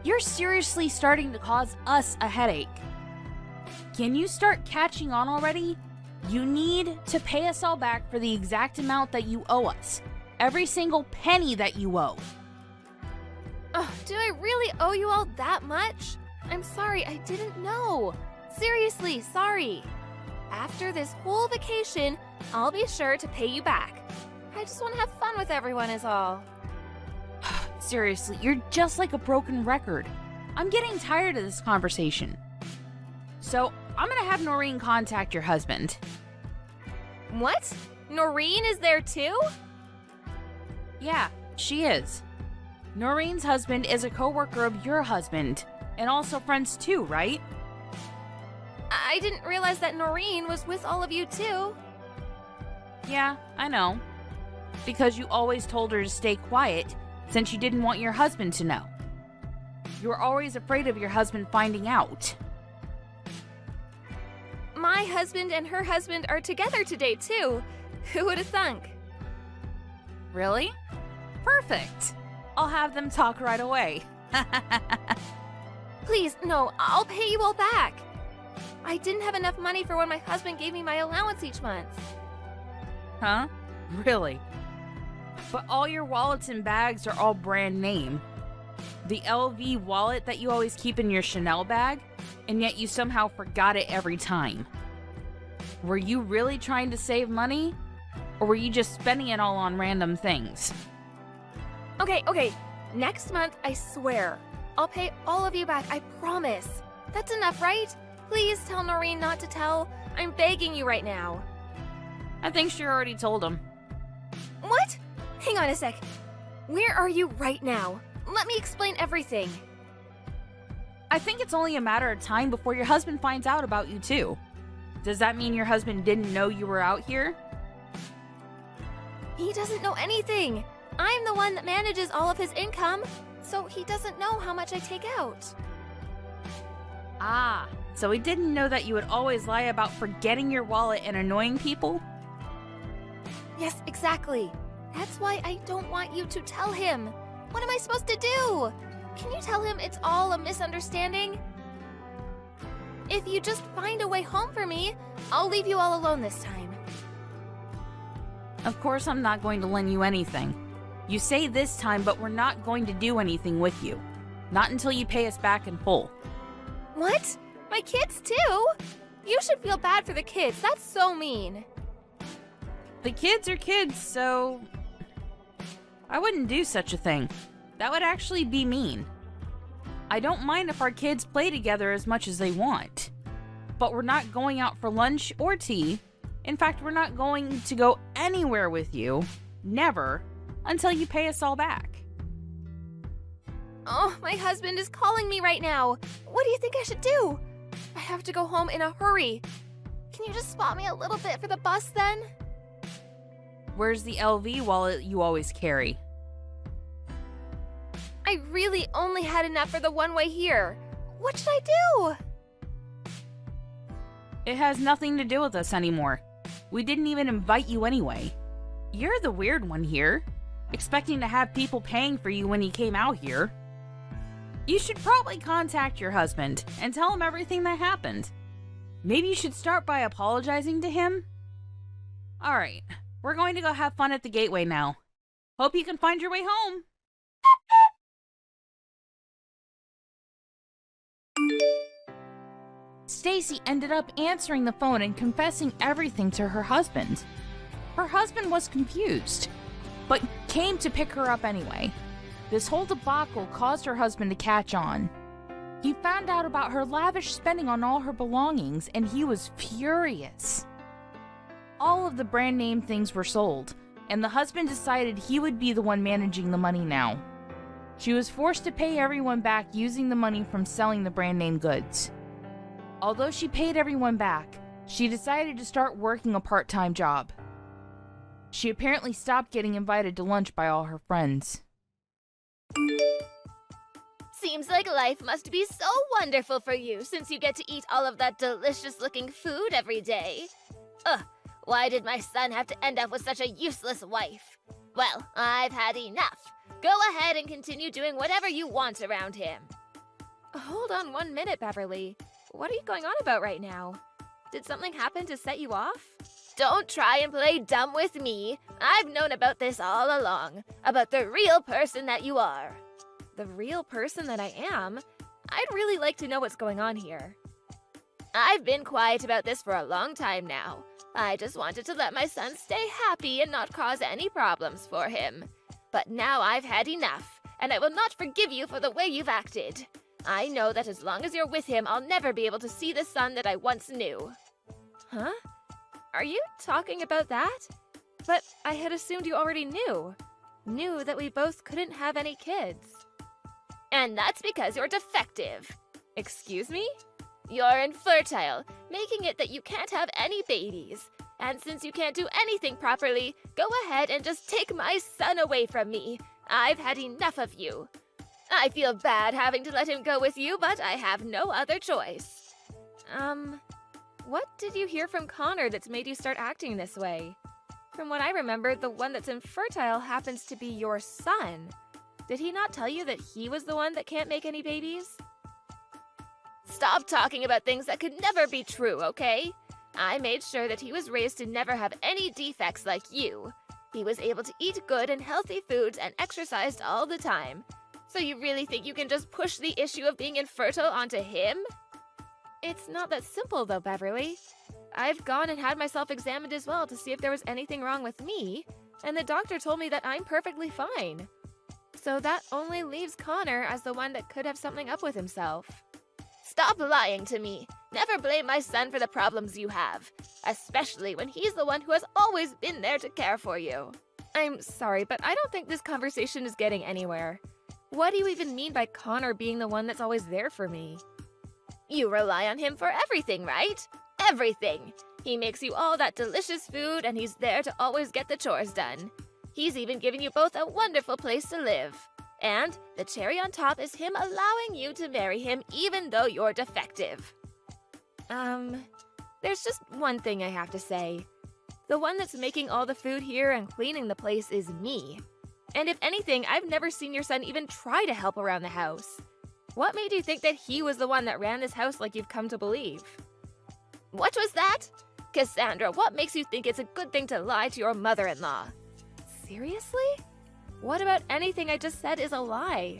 You're seriously starting to cause us a headache. Can you start catching on already? You need to pay us all back for the exact amount that you owe us. Every single penny that you owe. Oh, do I really owe you all that much? I'm sorry, I didn't know. Seriously, sorry. After this whole vacation, I'll be sure to pay you back. I just want to have fun with everyone is all. Seriously, you're just like a broken record. I'm getting tired of this conversation. So, I'm gonna have Noreen contact your husband. What? Noreen is there too? Yeah, she is. Noreen's husband is a coworker of your husband, and also friends too, right? I didn't realize that Noreen was with all of you too. Yeah, I know. Because you always told her to stay quiet since you didn't want your husband to know. You were always afraid of your husband finding out. My husband and her husband are together today too. Who would have thunk? Really? Perfect. I'll have them talk right away. Please, no, I'll pay you all back. I didn't have enough money for when my husband gave me my allowance each month. Huh? Really? But all your wallets and bags are all brand name. The LV wallet that you always keep in your Chanel bag, and yet you somehow forgot it every time. Were you really trying to save money? Or were you just spending it all on random things? Okay. Next month, I swear, I'll pay all of you back, I promise. That's enough, right? Please tell Noreen not to tell. I'm begging you right now. I think she already told him. What? Hang on a sec. Where are you right now? Let me explain everything. I think it's only a matter of time before your husband finds out about you too. Does that mean your husband didn't know you were out here? He doesn't know anything. I'm the one that manages all of his income, so he doesn't know how much I take out. Ah, so he didn't know that you would always lie about forgetting your wallet and annoying people? Yes, exactly. That's why I don't want you to tell him. What am I supposed to do? Can you tell him it's all a misunderstanding? If you just find a way home for me, I'll leave you all alone this time. Of course I'm not going to lend you anything. You say this time, but we're not going to do anything with you. Not until you pay us back in full. What? My kids too? You should feel bad for the kids. That's so mean. The kids are kids, so I wouldn't do such a thing. That would actually be mean. I don't mind if our kids play together as much as they want, but we're not going out for lunch or tea. In fact, we're not going to go anywhere with you, never, until you pay us all back. Oh, my husband is calling me right now. What do you think I should do? I have to go home in a hurry. Can you just spot me a little bit for the bus then? Where's the LV wallet you always carry? I really only had enough for the one-way here. What should I do? It has nothing to do with us anymore. We didn't even invite you anyway. You're the weird one here, expecting to have people paying for you when he came out here. You should probably contact your husband and tell him everything that happened. Maybe you should start by apologizing to him? Alright, we're going to go have fun at the Gateway now. Hope you can find your way home. Stacy ended up answering the phone and confessing everything to her husband. Her husband was confused, but came to pick her up anyway. This whole debacle caused her husband to catch on. He found out about her lavish spending on all her belongings, and he was furious. All of the brand name things were sold, and the husband decided he would be the one managing the money now. She was forced to pay everyone back using the money from selling the brand name goods. Although she paid everyone back, she decided to start working a part-time job. She apparently stopped getting invited to lunch by all her friends. Seems like life must be so wonderful for you since you get to eat all of that delicious-looking food every day. Ugh, why did my son have to end up with such a useless wife? Well, I've had enough. Go ahead and continue doing whatever you want around him. Hold on 1 minute, Beverly. What are you going on about right now? Did something happen to set you off? Don't try and play dumb with me. I've known about this all along, about the real person that you are. The real person that I am? I'd really like to know what's going on here. I've been quiet about this for a long time now. I just wanted to let my son stay happy and not cause any problems for him. But now I've had enough, and I will not forgive you for the way you've acted. I know that as long as you're with him, I'll never be able to see the son that I once knew. Huh? Are you talking about that? But I had assumed you already knew. Knew that we both couldn't have any kids. And that's because you're defective. Excuse me? You're infertile, making it that you can't have any babies. And since you can't do anything properly, go ahead and just take my son away from me. I've had enough of you. I feel bad having to let him go with you, but I have no other choice. What did you hear from Connor that's made you start acting this way? From what I remember, the one that's infertile happens to be your son. Did he not tell you that he was the one that can't make any babies? Stop talking about things that could never be true, okay? I made sure that he was raised to never have any defects like you. He was able to eat good and healthy foods and exercised all the time. So you really think you can just push the issue of being infertile onto him? It's not that simple though, Beverly. I've gone and had myself examined as well to see if there was anything wrong with me, and the doctor told me that I'm perfectly fine. So that only leaves Connor as the one that could have something up with himself. Stop lying to me. Never blame my son for the problems you have, especially when he's the one who has always been there to care for you. I'm sorry, but I don't think this conversation is getting anywhere. What do you even mean by Connor being the one that's always there for me? You rely on him for everything, right? Everything. He makes you all that delicious food and he's there to always get the chores done. He's even given you both a wonderful place to live. And the cherry on top is him allowing you to marry him even though you're defective. There's just one thing I have to say. The one that's making all the food here and cleaning the place is me. And if anything, I've never seen your son even try to help around the house. What made you think that he was the one that ran this house like you've come to believe? What was that? Cassandra, what makes you think it's a good thing to lie to your mother-in-law? Seriously? What about anything I just said is a lie?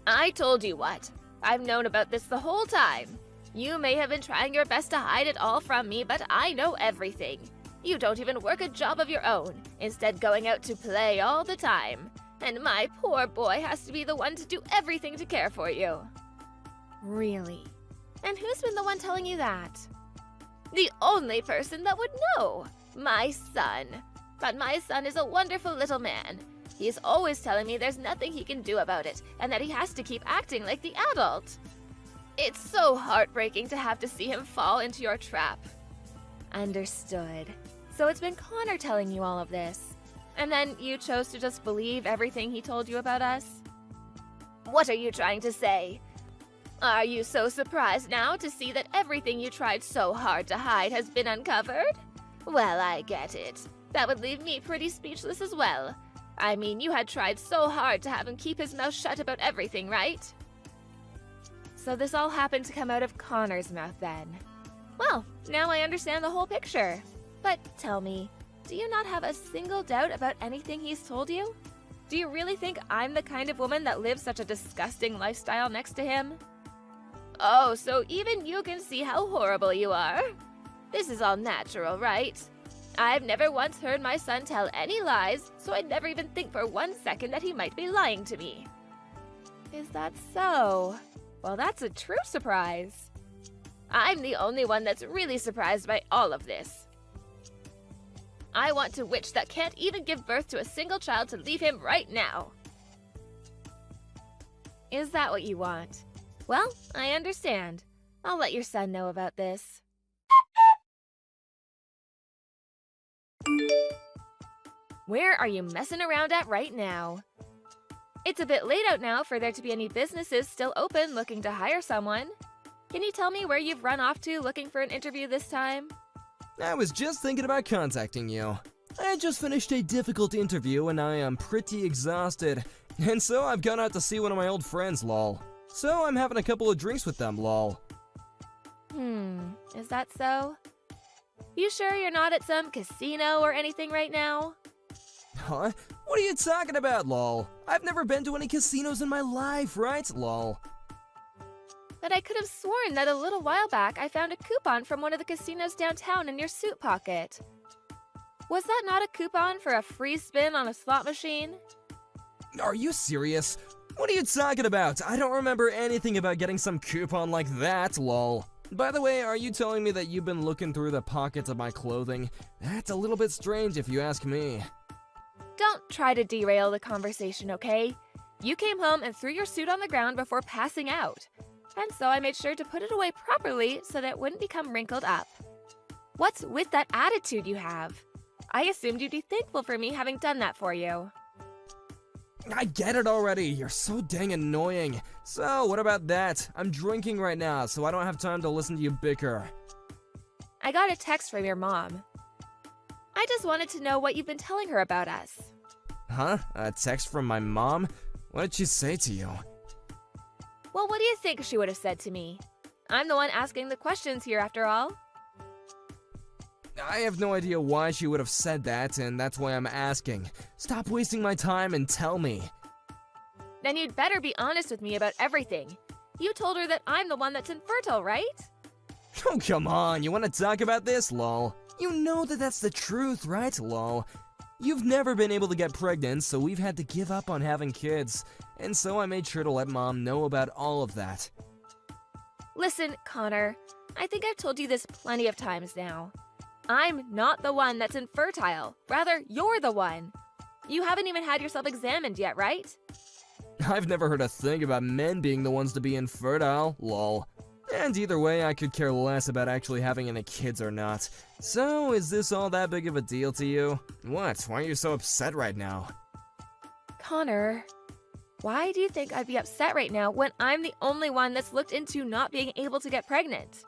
I told you what. I've known about this the whole time. You may have been trying your best to hide it all from me, but I know everything. You don't even work a job of your own, instead going out to play all the time. And my poor boy has to be the one to do everything to care for you. Really? And who's been the one telling you that? The only person that would know. My son. But my son is a wonderful little man. He's always telling me there's nothing he can do about it, and that he has to keep acting like the adult. It's so heartbreaking to have to see him fall into your trap. Understood. So it's been Connor telling you all of this. And then you chose to just believe everything he told you about us? What are you trying to say? Are you so surprised now to see that everything you tried so hard to hide has been uncovered? Well, I get it. That would leave me pretty speechless as well. I mean, you had tried so hard to have him keep his mouth shut about everything, right? So this all happened to come out of Connor's mouth then. Well, now I understand the whole picture. But tell me, do you not have a single doubt about anything he's told you? Do you really think I'm the kind of woman that lives such a disgusting lifestyle next to him? Oh, so even you can see how horrible you are? This is all natural, right? I've never once heard my son tell any lies, so I'd never even think for 1 second that he might be lying to me. Is that so? Well, that's a true surprise. I'm the only one that's really surprised by all of this. I want a witch that can't even give birth to a single child to leave him right now. Is that what you want? Well, I understand. I'll let your son know about this. Where are you messing around at right now? It's a bit late out now for there to be any businesses still open looking to hire someone. Can you tell me where you've run off to looking for an interview this time? I was just thinking about contacting you. I just finished a difficult interview and I am pretty exhausted. And so I've gone out to see one of my old friends, lol. So I'm having a couple of drinks with them, lol. Is that so? You sure you're not at some casino or anything right now? Huh? What are you talking about, lol? I've never been to any casinos in my life, right, lol? But I could have sworn that a little while back I found a coupon from one of the casinos downtown in your suit pocket. Was that not a coupon for a free spin on a slot machine? Are you serious? What are you talking about? I don't remember anything about getting some coupon like that, lol. By the way, are you telling me that you've been looking through the pockets of my clothing? That's a little bit strange if you ask me. Don't try to derail the conversation, okay? You came home and threw your suit on the ground before passing out. And so I made sure to put it away properly so that it wouldn't become wrinkled up. What's with that attitude you have? I assumed you'd be thankful for me having done that for you. I get it already. You're so dang annoying. So, what about that? I'm drinking right now, so I don't have time to listen to you bicker. I got a text from your mom. I just wanted to know what you've been telling her about us. Huh? A text from my mom? What did she say to you? Well, what do you think she would have said to me? I'm the one asking the questions here after all. I have no idea why she would have said that, and that's why I'm asking. Stop wasting my time and tell me. Then you'd better be honest with me about everything. You told her that I'm the one that's infertile, right? Oh, come on. You want to talk about this, lol? You know that that's the truth, right, lol? You've never been able to get pregnant, so we've had to give up on having kids. And so I made sure to let Mom know about all of that. Listen, Connor, I think I've told you this plenty of times now. I'm not the one that's infertile. Rather, you're the one. You haven't even had yourself examined yet, right? I've never heard a thing about men being the ones to be infertile, lol. And either way, I could care less about actually having any kids or not. So, is this all that big of a deal to you? What? Why are you so upset right now? Connor, why do you think I'd be upset right now when I'm the only one that's looked into not being able to get pregnant?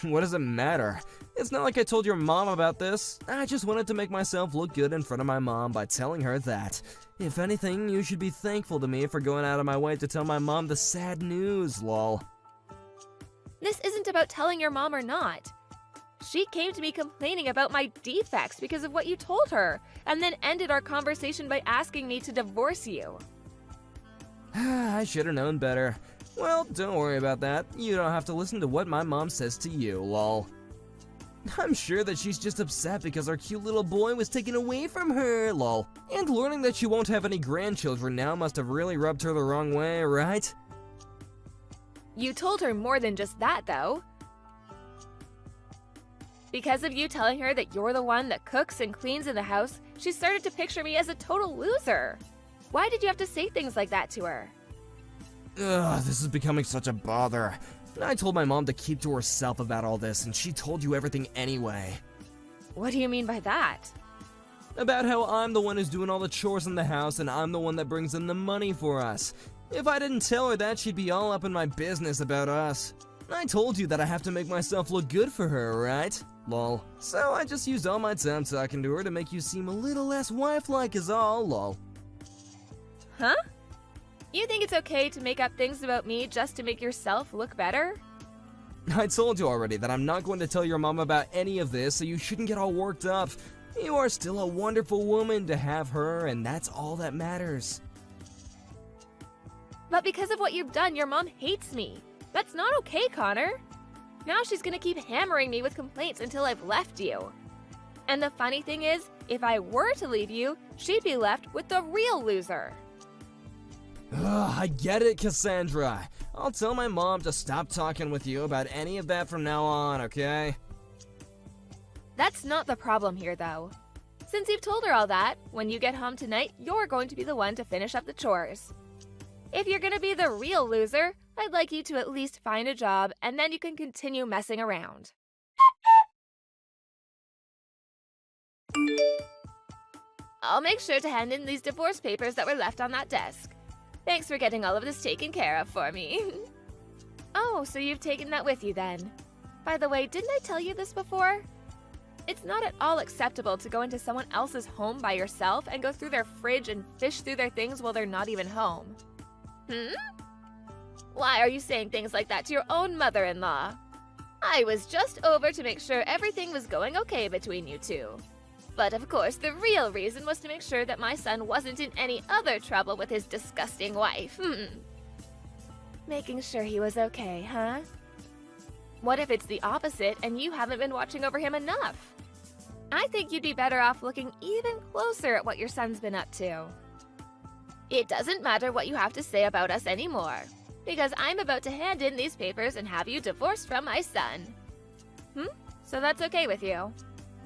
What does it matter? It's not like I told your mom about this. I just wanted to make myself look good in front of my mom by telling her that. If anything, you should be thankful to me for going out of my way to tell my mom the sad news, lol. This isn't about telling your mom or not. She came to me complaining about my defects because of what you told her, and then ended our conversation by asking me to divorce you. I should have known better. Well, don't worry about that. You don't have to listen to what my mom says to you, lol. I'm sure that she's just upset because our cute little boy was taken away from her, lol. And learning that she won't have any grandchildren now must have really rubbed her the wrong way, right? You told her more than just that, though. Because of you telling her that you're the one that cooks and cleans in the house, she started to picture me as a total loser. Why did you have to say things like that to her? Ugh, this is becoming such a bother. I told my mom to keep to herself about all this, and she told you everything anyway. What do you mean by that? About how I'm the one who's doing all the chores in the house, and I'm the one that brings in the money for us. If I didn't tell her that, she'd be all up in my business about us. I told you that I have to make myself look good for her, right? Lol. So I just used all my time talking to her to make you seem a little less wife-like is all, lol. Huh? You think it's okay to make up things about me just to make yourself look better? I told you already that I'm not going to tell your mom about any of this, so you shouldn't get all worked up. You are still a wonderful woman to have her, and that's all that matters. But because of what you've done, your mom hates me. That's not okay, Connor. Now she's gonna keep hammering me with complaints until I've left you. And the funny thing is, if I were to leave you, she'd be left with the real loser. Ugh, I get it, Cassandra. I'll tell my mom to stop talking with you about any of that from now on, okay? That's not the problem here, though. Since you've told her all that, when you get home tonight, you're going to be the one to finish up the chores. If you're gonna be the real loser, I'd like you to at least find a job, and then you can continue messing around. I'll make sure to hand in these divorce papers that were left on that desk. Thanks for getting all of this taken care of for me. Oh, so you've taken that with you then. By the way, didn't I tell you this before? It's not at all acceptable to go into someone else's home by yourself and go through their fridge and fish through their things while they're not even home. Why are you saying things like that to your own mother-in-law? I was just over to make sure everything was going okay between you two. But of course, the real reason was to make sure that my son wasn't in any other trouble with his disgusting wife. Making sure he was okay, huh? What if it's the opposite and you haven't been watching over him enough? I think you'd be better off looking even closer at what your son's been up to. It doesn't matter what you have to say about us anymore, because I'm about to hand in these papers and have you divorced from my son. So that's okay with you?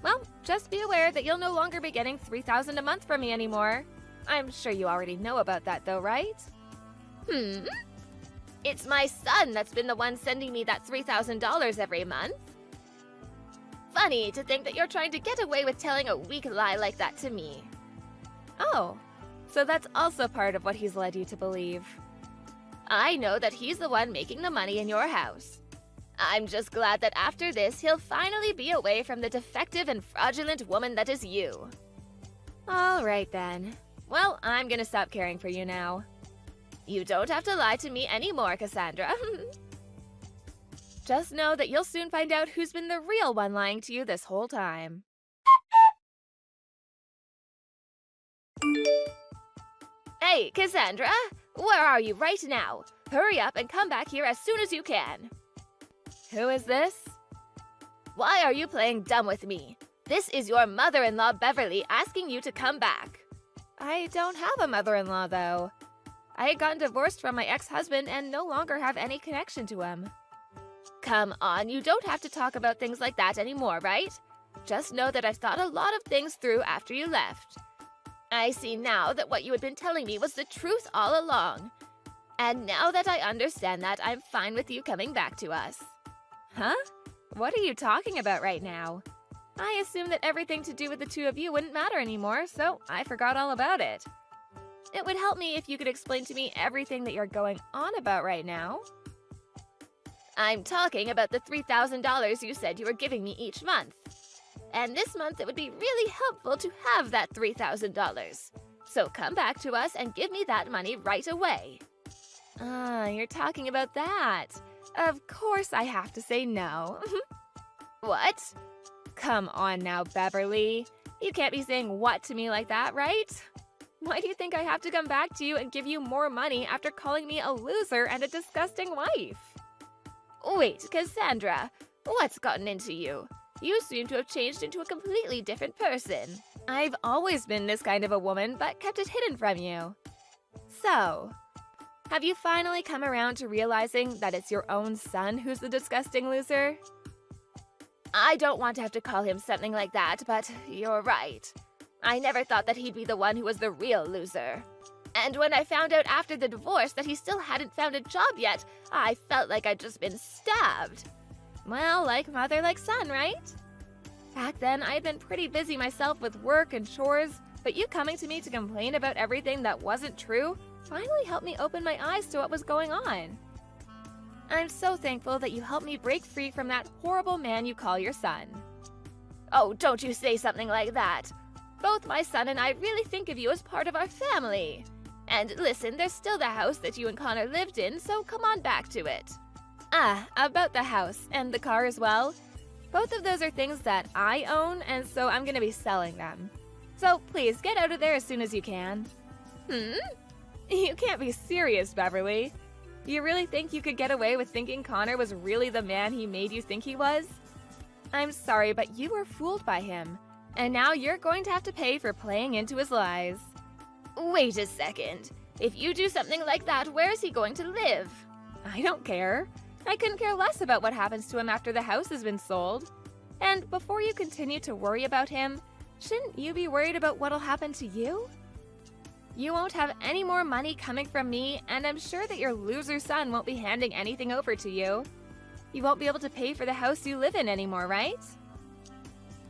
Well, just be aware that you'll no longer be getting $3,000 a month from me anymore. I'm sure you already know about that though, right? It's my son that's been the one sending me that $3,000 every month. Funny to think that you're trying to get away with telling a weak lie like that to me. Oh, so that's also part of what he's led you to believe. I know that he's the one making the money in your house. I'm just glad that after this, he'll finally be away from the defective and fraudulent woman that is you. All right then. Well, I'm gonna stop caring for you now. You don't have to lie to me anymore, Cassandra. Just know that you'll soon find out who's been the real one lying to you this whole time. Hey, Cassandra! Where are you right now? Hurry up and come back here as soon as you can. Who is this? Why are you playing dumb with me? This is your mother-in-law, Beverly, asking you to come back. I don't have a mother-in-law, though. I had gotten divorced from my ex-husband and no longer have any connection to him. Come on, you don't have to talk about things like that anymore, right? Just know that I've thought a lot of things through after you left. I see now that what you had been telling me was the truth all along. And now that I understand that, I'm fine with you coming back to us. Huh? What are you talking about right now? I assumed that everything to do with the two of you wouldn't matter anymore, so I forgot all about it. It would help me if you could explain to me everything that you're going on about right now. I'm talking about the $3,000 you said you were giving me each month. And this month it would be really helpful to have that $3,000. So come back to us and give me that money right away. Ah, you're talking about that. Of course I have to say no. What? Come on now, Beverly. You can't be saying what to me like that, right? Why do you think I have to come back to you and give you more money after calling me a loser and a disgusting wife? Wait, Cassandra, what's gotten into you? You seem to have changed into a completely different person. I've always been this kind of a woman, but kept it hidden from you. So, have you finally come around to realizing that it's your own son who's the disgusting loser? I don't want to have to call him something like that, but you're right. I never thought that he'd be the one who was the real loser. And when I found out after the divorce that he still hadn't found a job yet, I felt like I'd just been stabbed. Well, like mother, like son, right? Back then, I had been pretty busy myself with work and chores, but you coming to me to complain about everything that wasn't true finally helped me open my eyes to what was going on. I'm so thankful that you helped me break free from that horrible man you call your son. Oh, don't you say something like that. Both my son and I really think of you as part of our family. And listen, there's still the house that you and Connor lived in, so come on back to it. Ah, about the house and the car as well. Both of those are things that I own, and so I'm gonna be selling them. So please, get out of there as soon as you can. You can't be serious, Beverly. You really think you could get away with thinking Connor was really the man he made you think he was? I'm sorry, but you were fooled by him. And now you're going to have to pay for playing into his lies. Wait a second. If you do something like that, where is he going to live? I don't care. I couldn't care less about what happens to him after the house has been sold. And before you continue to worry about him, shouldn't you be worried about what'll happen to you? You won't have any more money coming from me, and I'm sure that your loser son won't be handing anything over to you. You won't be able to pay for the house you live in anymore, right?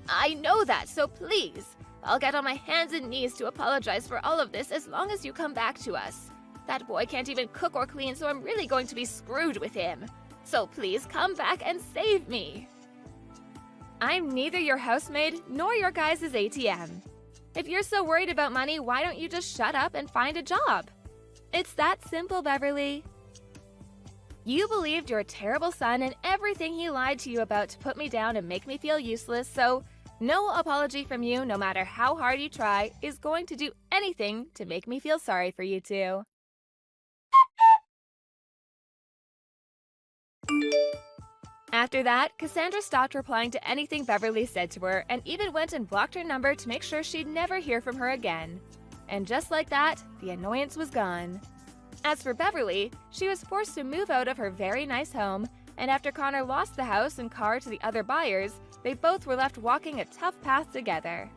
I know that, so please. I'll get on my hands and knees to apologize for all of this as long as you come back to us. That boy can't even cook or clean, so I'm really going to be screwed with him. So please come back and save me. I'm neither your housemaid nor your guys' ATM. If you're so worried about money, why don't you just shut up and find a job? It's that simple, Beverly. You believed your terrible son and everything he lied to you about to put me down and make me feel useless, so no apology from you, no matter how hard you try, is going to do anything to make me feel sorry for you two. After that, Cassandra stopped replying to anything Beverly said to her and even went and blocked her number to make sure she'd never hear from her again. And just like that, the annoyance was gone. As for Beverly, she was forced to move out of her very nice home, and after Connor lost the house and car to the other buyers, they both were left walking a tough path together.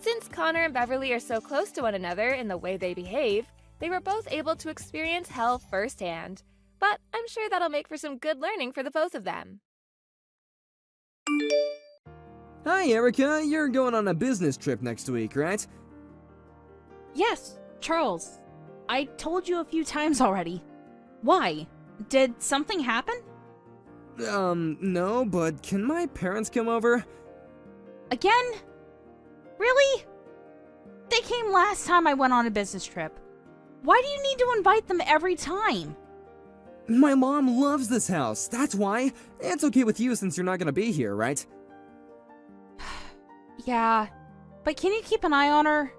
Since Connor and Beverly are so close to one another in the way they behave, they were both able to experience hell firsthand. But I'm sure that'll make for some good learning for the both of them. Hi, Erica. You're going on a business trip next week, right? Yes, Charles. I told you a few times already. Why? Did something happen? No, but can my parents come over? Again? Really? They came last time I went on a business trip. Why do you need to invite them every time? My mom loves this house, that's why. It's okay with you since you're not gonna be here, right? Yeah, but can you keep an eye on her?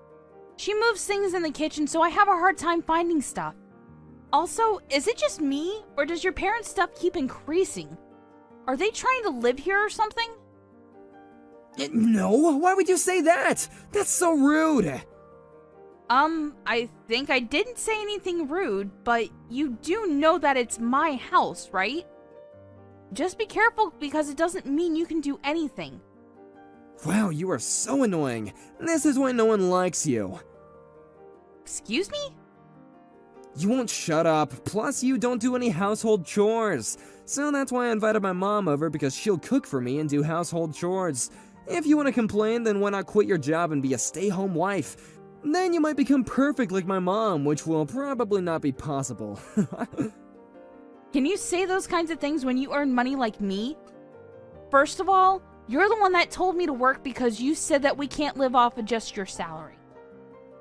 She moves things in the kitchen, so I have a hard time finding stuff. Also, is it just me, or does your parents' stuff keep increasing? Are they trying to live here or something? No, why would you say that? That's so rude. I think I didn't say anything rude, but you do know that it's my house, right? Just be careful because it doesn't mean you can do anything. Wow, you are so annoying. This is why no one likes you. Excuse me? You won't shut up, plus you don't do any household chores. So that's why I invited my mom over, because she'll cook for me and do household chores. If you want to complain, then why not quit your job and be a stay-home wife? Then you might become perfect like my mom, which will probably not be possible. Can you say those kinds of things when you earn money like me? First of all, you're the one that told me to work because you said that we can't live off of just your salary.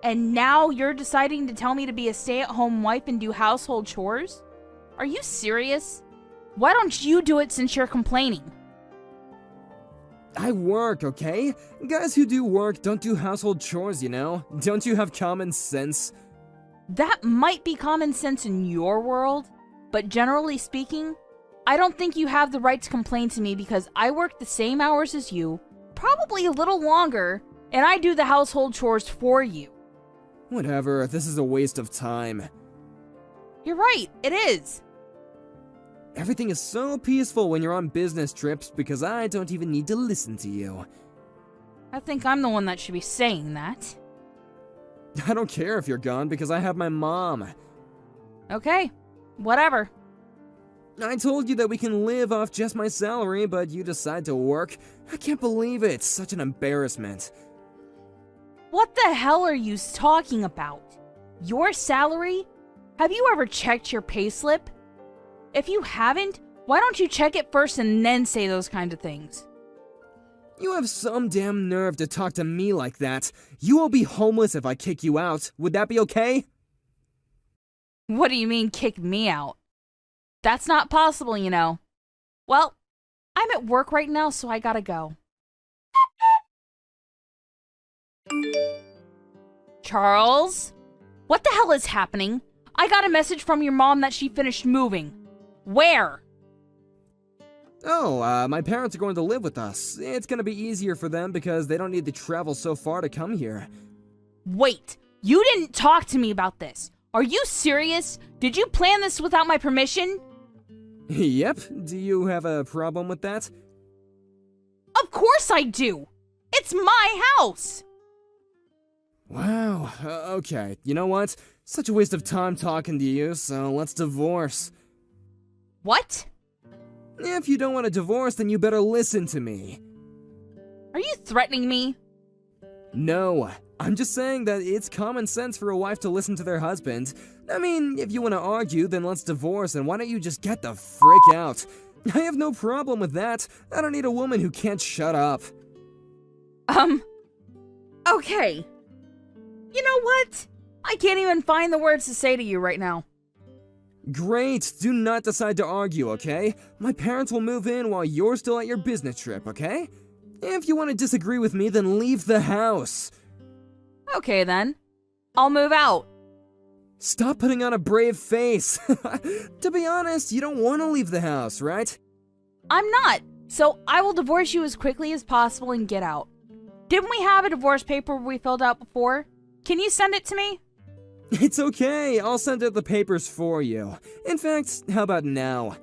And now you're deciding to tell me to be a stay-at-home wife and do household chores? Are you serious? Why don't you do it since you're complaining? I work, okay? Guys who do work don't do household chores, you know? Don't you have common sense? That might be common sense in your world, but generally speaking, I don't think you have the right to complain to me because I work the same hours as you, probably a little longer, and I do the household chores for you. Whatever, this is a waste of time. You're right, it is. Everything is so peaceful when you're on business trips because I don't even need to listen to you. I think I'm the one that should be saying that. I don't care if you're gone because I have my mom. Okay, whatever. I told you that we can live off just my salary, but you decide to work. I can't believe it. Such an embarrassment. What the hell are you talking about? Your salary? Have you ever checked your payslip? If you haven't, why don't you check it first and then say those kind of things? You have some damn nerve to talk to me like that. You will be homeless if I kick you out. Would that be okay? What do you mean, kick me out? That's not possible, you know. Well, I'm at work right now, so I gotta go. Charles? What the hell is happening? I got a message from your mom that she finished moving. Where? Oh, my parents are going to live with us. It's gonna be easier for them because they don't need to travel so far to come here. Wait, you didn't talk to me about this. Are you serious? Did you plan this without my permission? Yep, do you have a problem with that? Of course I do! It's my house! Wow, okay, you know what? Such a waste of time talking to you, so let's divorce. What? If you don't want a divorce, then you better listen to me. Are you threatening me? No, I'm just saying that it's common sense for a wife to listen to their husband. I mean, if you want to argue, then let's divorce, and why don't you just get the frick out? I have no problem with that. I don't need a woman who can't shut up. Okay. You know what? I can't even find the words to say to you right now. Great, do not decide to argue, okay? My parents will move in while you're still at your business trip, okay? If you want to disagree with me, then leave the house. Okay then. I'll move out. Stop putting on a brave face. To be honest, you don't want to leave the house, right? I'm not. So I will divorce you as quickly as possible and get out. Didn't we have a divorce paper we filled out before? Can you send it to me? It's okay, I'll send out the papers for you. In fact, how about now?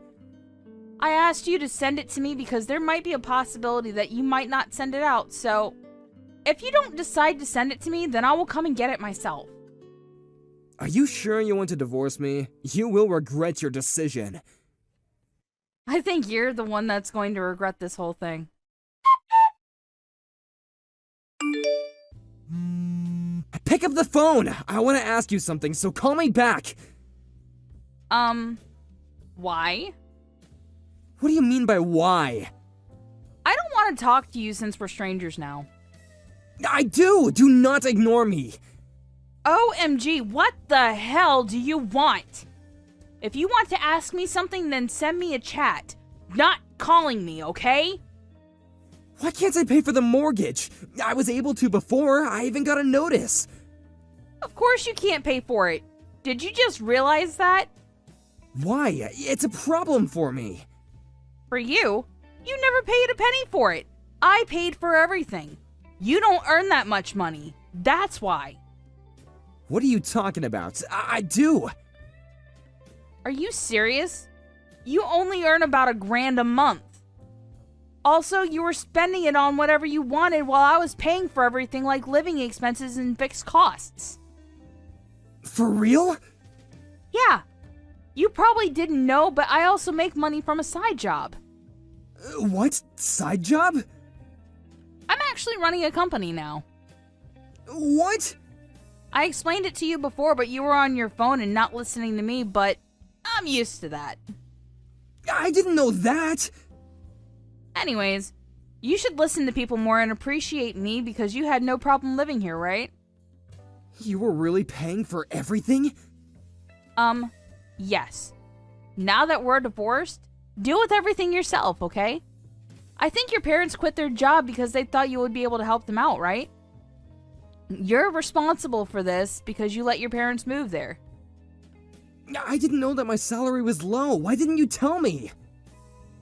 I asked you to send it to me because there might be a possibility that you might not send it out, so if you don't decide to send it to me, then I will come and get it myself. Are you sure you want to divorce me? You will regret your decision. I think you're the one that's going to regret this whole thing. Pick up the phone! I want to ask you something, so call me back! Why? What do you mean by why? I don't want to talk to you since we're strangers now. I do! Do not ignore me! OMG, what the hell do you want? If you want to ask me something, then send me a chat. Not calling me, okay? Why can't I pay for the mortgage? I was able to before, I even got a notice. Of course you can't pay for it. Did you just realize that? Why? It's a problem for me. For you, you never paid a penny for it. I paid for everything. You don't earn that much money. That's why. What are you talking about? I do. Are you serious? You only earn about $1,000 a month. Also, you were spending it on whatever you wanted while I was paying for everything like living expenses and fixed costs. For real? Yeah. You probably didn't know, but I also make money from a side job. What? Side job? I'm actually running a company now. What? I explained it to you before, but you were on your phone and not listening to me, but I'm used to that. I didn't know that! Anyways, you should listen to people more and appreciate me because you had no problem living here, right? You were really paying for everything? Yes. Now that we're divorced, deal with everything yourself, okay? I think your parents quit their job because they thought you would be able to help them out, right? You're responsible for this because you let your parents move there. I didn't know that my salary was low. Why didn't you tell me?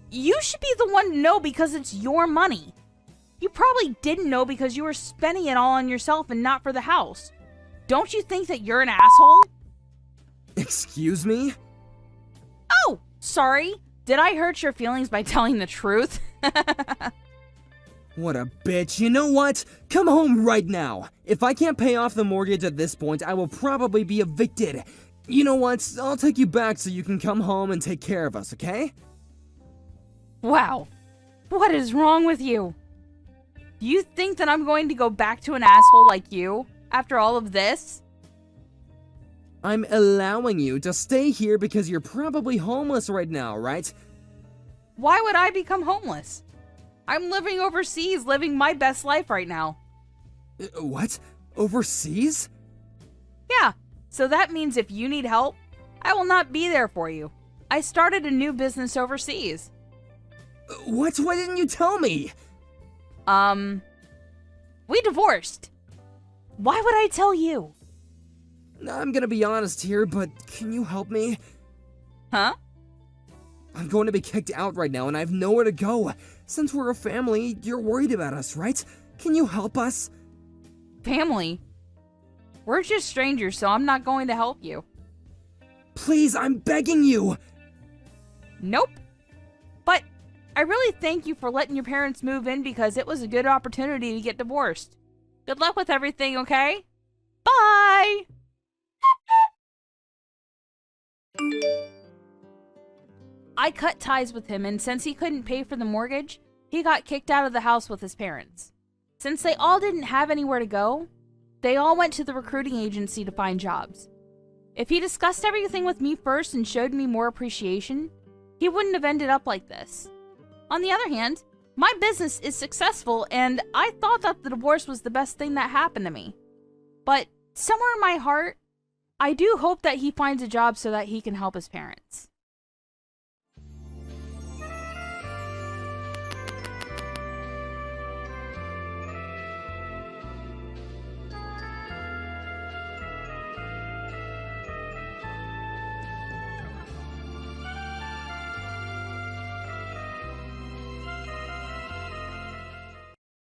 You should be the one to know because it's your money. You probably didn't know because you were spending it all on yourself and not for the house. Don't you think that you're an asshole? Excuse me? Oh, sorry. Did I hurt your feelings by telling the truth? What a bitch. You know what? Come home right now. If I can't pay off the mortgage at this point, I will probably be evicted. You know what? I'll take you back so you can come home and take care of us, okay? Wow. What is wrong with you? Do you think that I'm going to go back to an asshole like you after all of this? I'm allowing you to stay here because you're probably homeless right now, right? Why would I become homeless? I'm living overseas, living my best life right now. What? Overseas? Yeah, so that means if you need help, I will not be there for you. I started a new business overseas. What? Why didn't you tell me? We divorced. Why would I tell you? I'm gonna be honest here, but can you help me? Huh? I'm going to be kicked out right now and I have nowhere to go. Since we're a family, you're worried about us, right? Can you help us? Family? We're just strangers, so I'm not going to help you. Please, I'm begging you! Nope. But I really thank you for letting your parents move in because it was a good opportunity to get divorced. Good luck with everything, okay? Bye! I cut ties with him, and since he couldn't pay for the mortgage, he got kicked out of the house with his parents. Since they all didn't have anywhere to go, they all went to the recruiting agency to find jobs. If he discussed everything with me first and showed me more appreciation, he wouldn't have ended up like this. On the other hand, my business is successful, and I thought that the divorce was the best thing that happened to me. But somewhere in my heart, I do hope that he finds a job so that he can help his parents.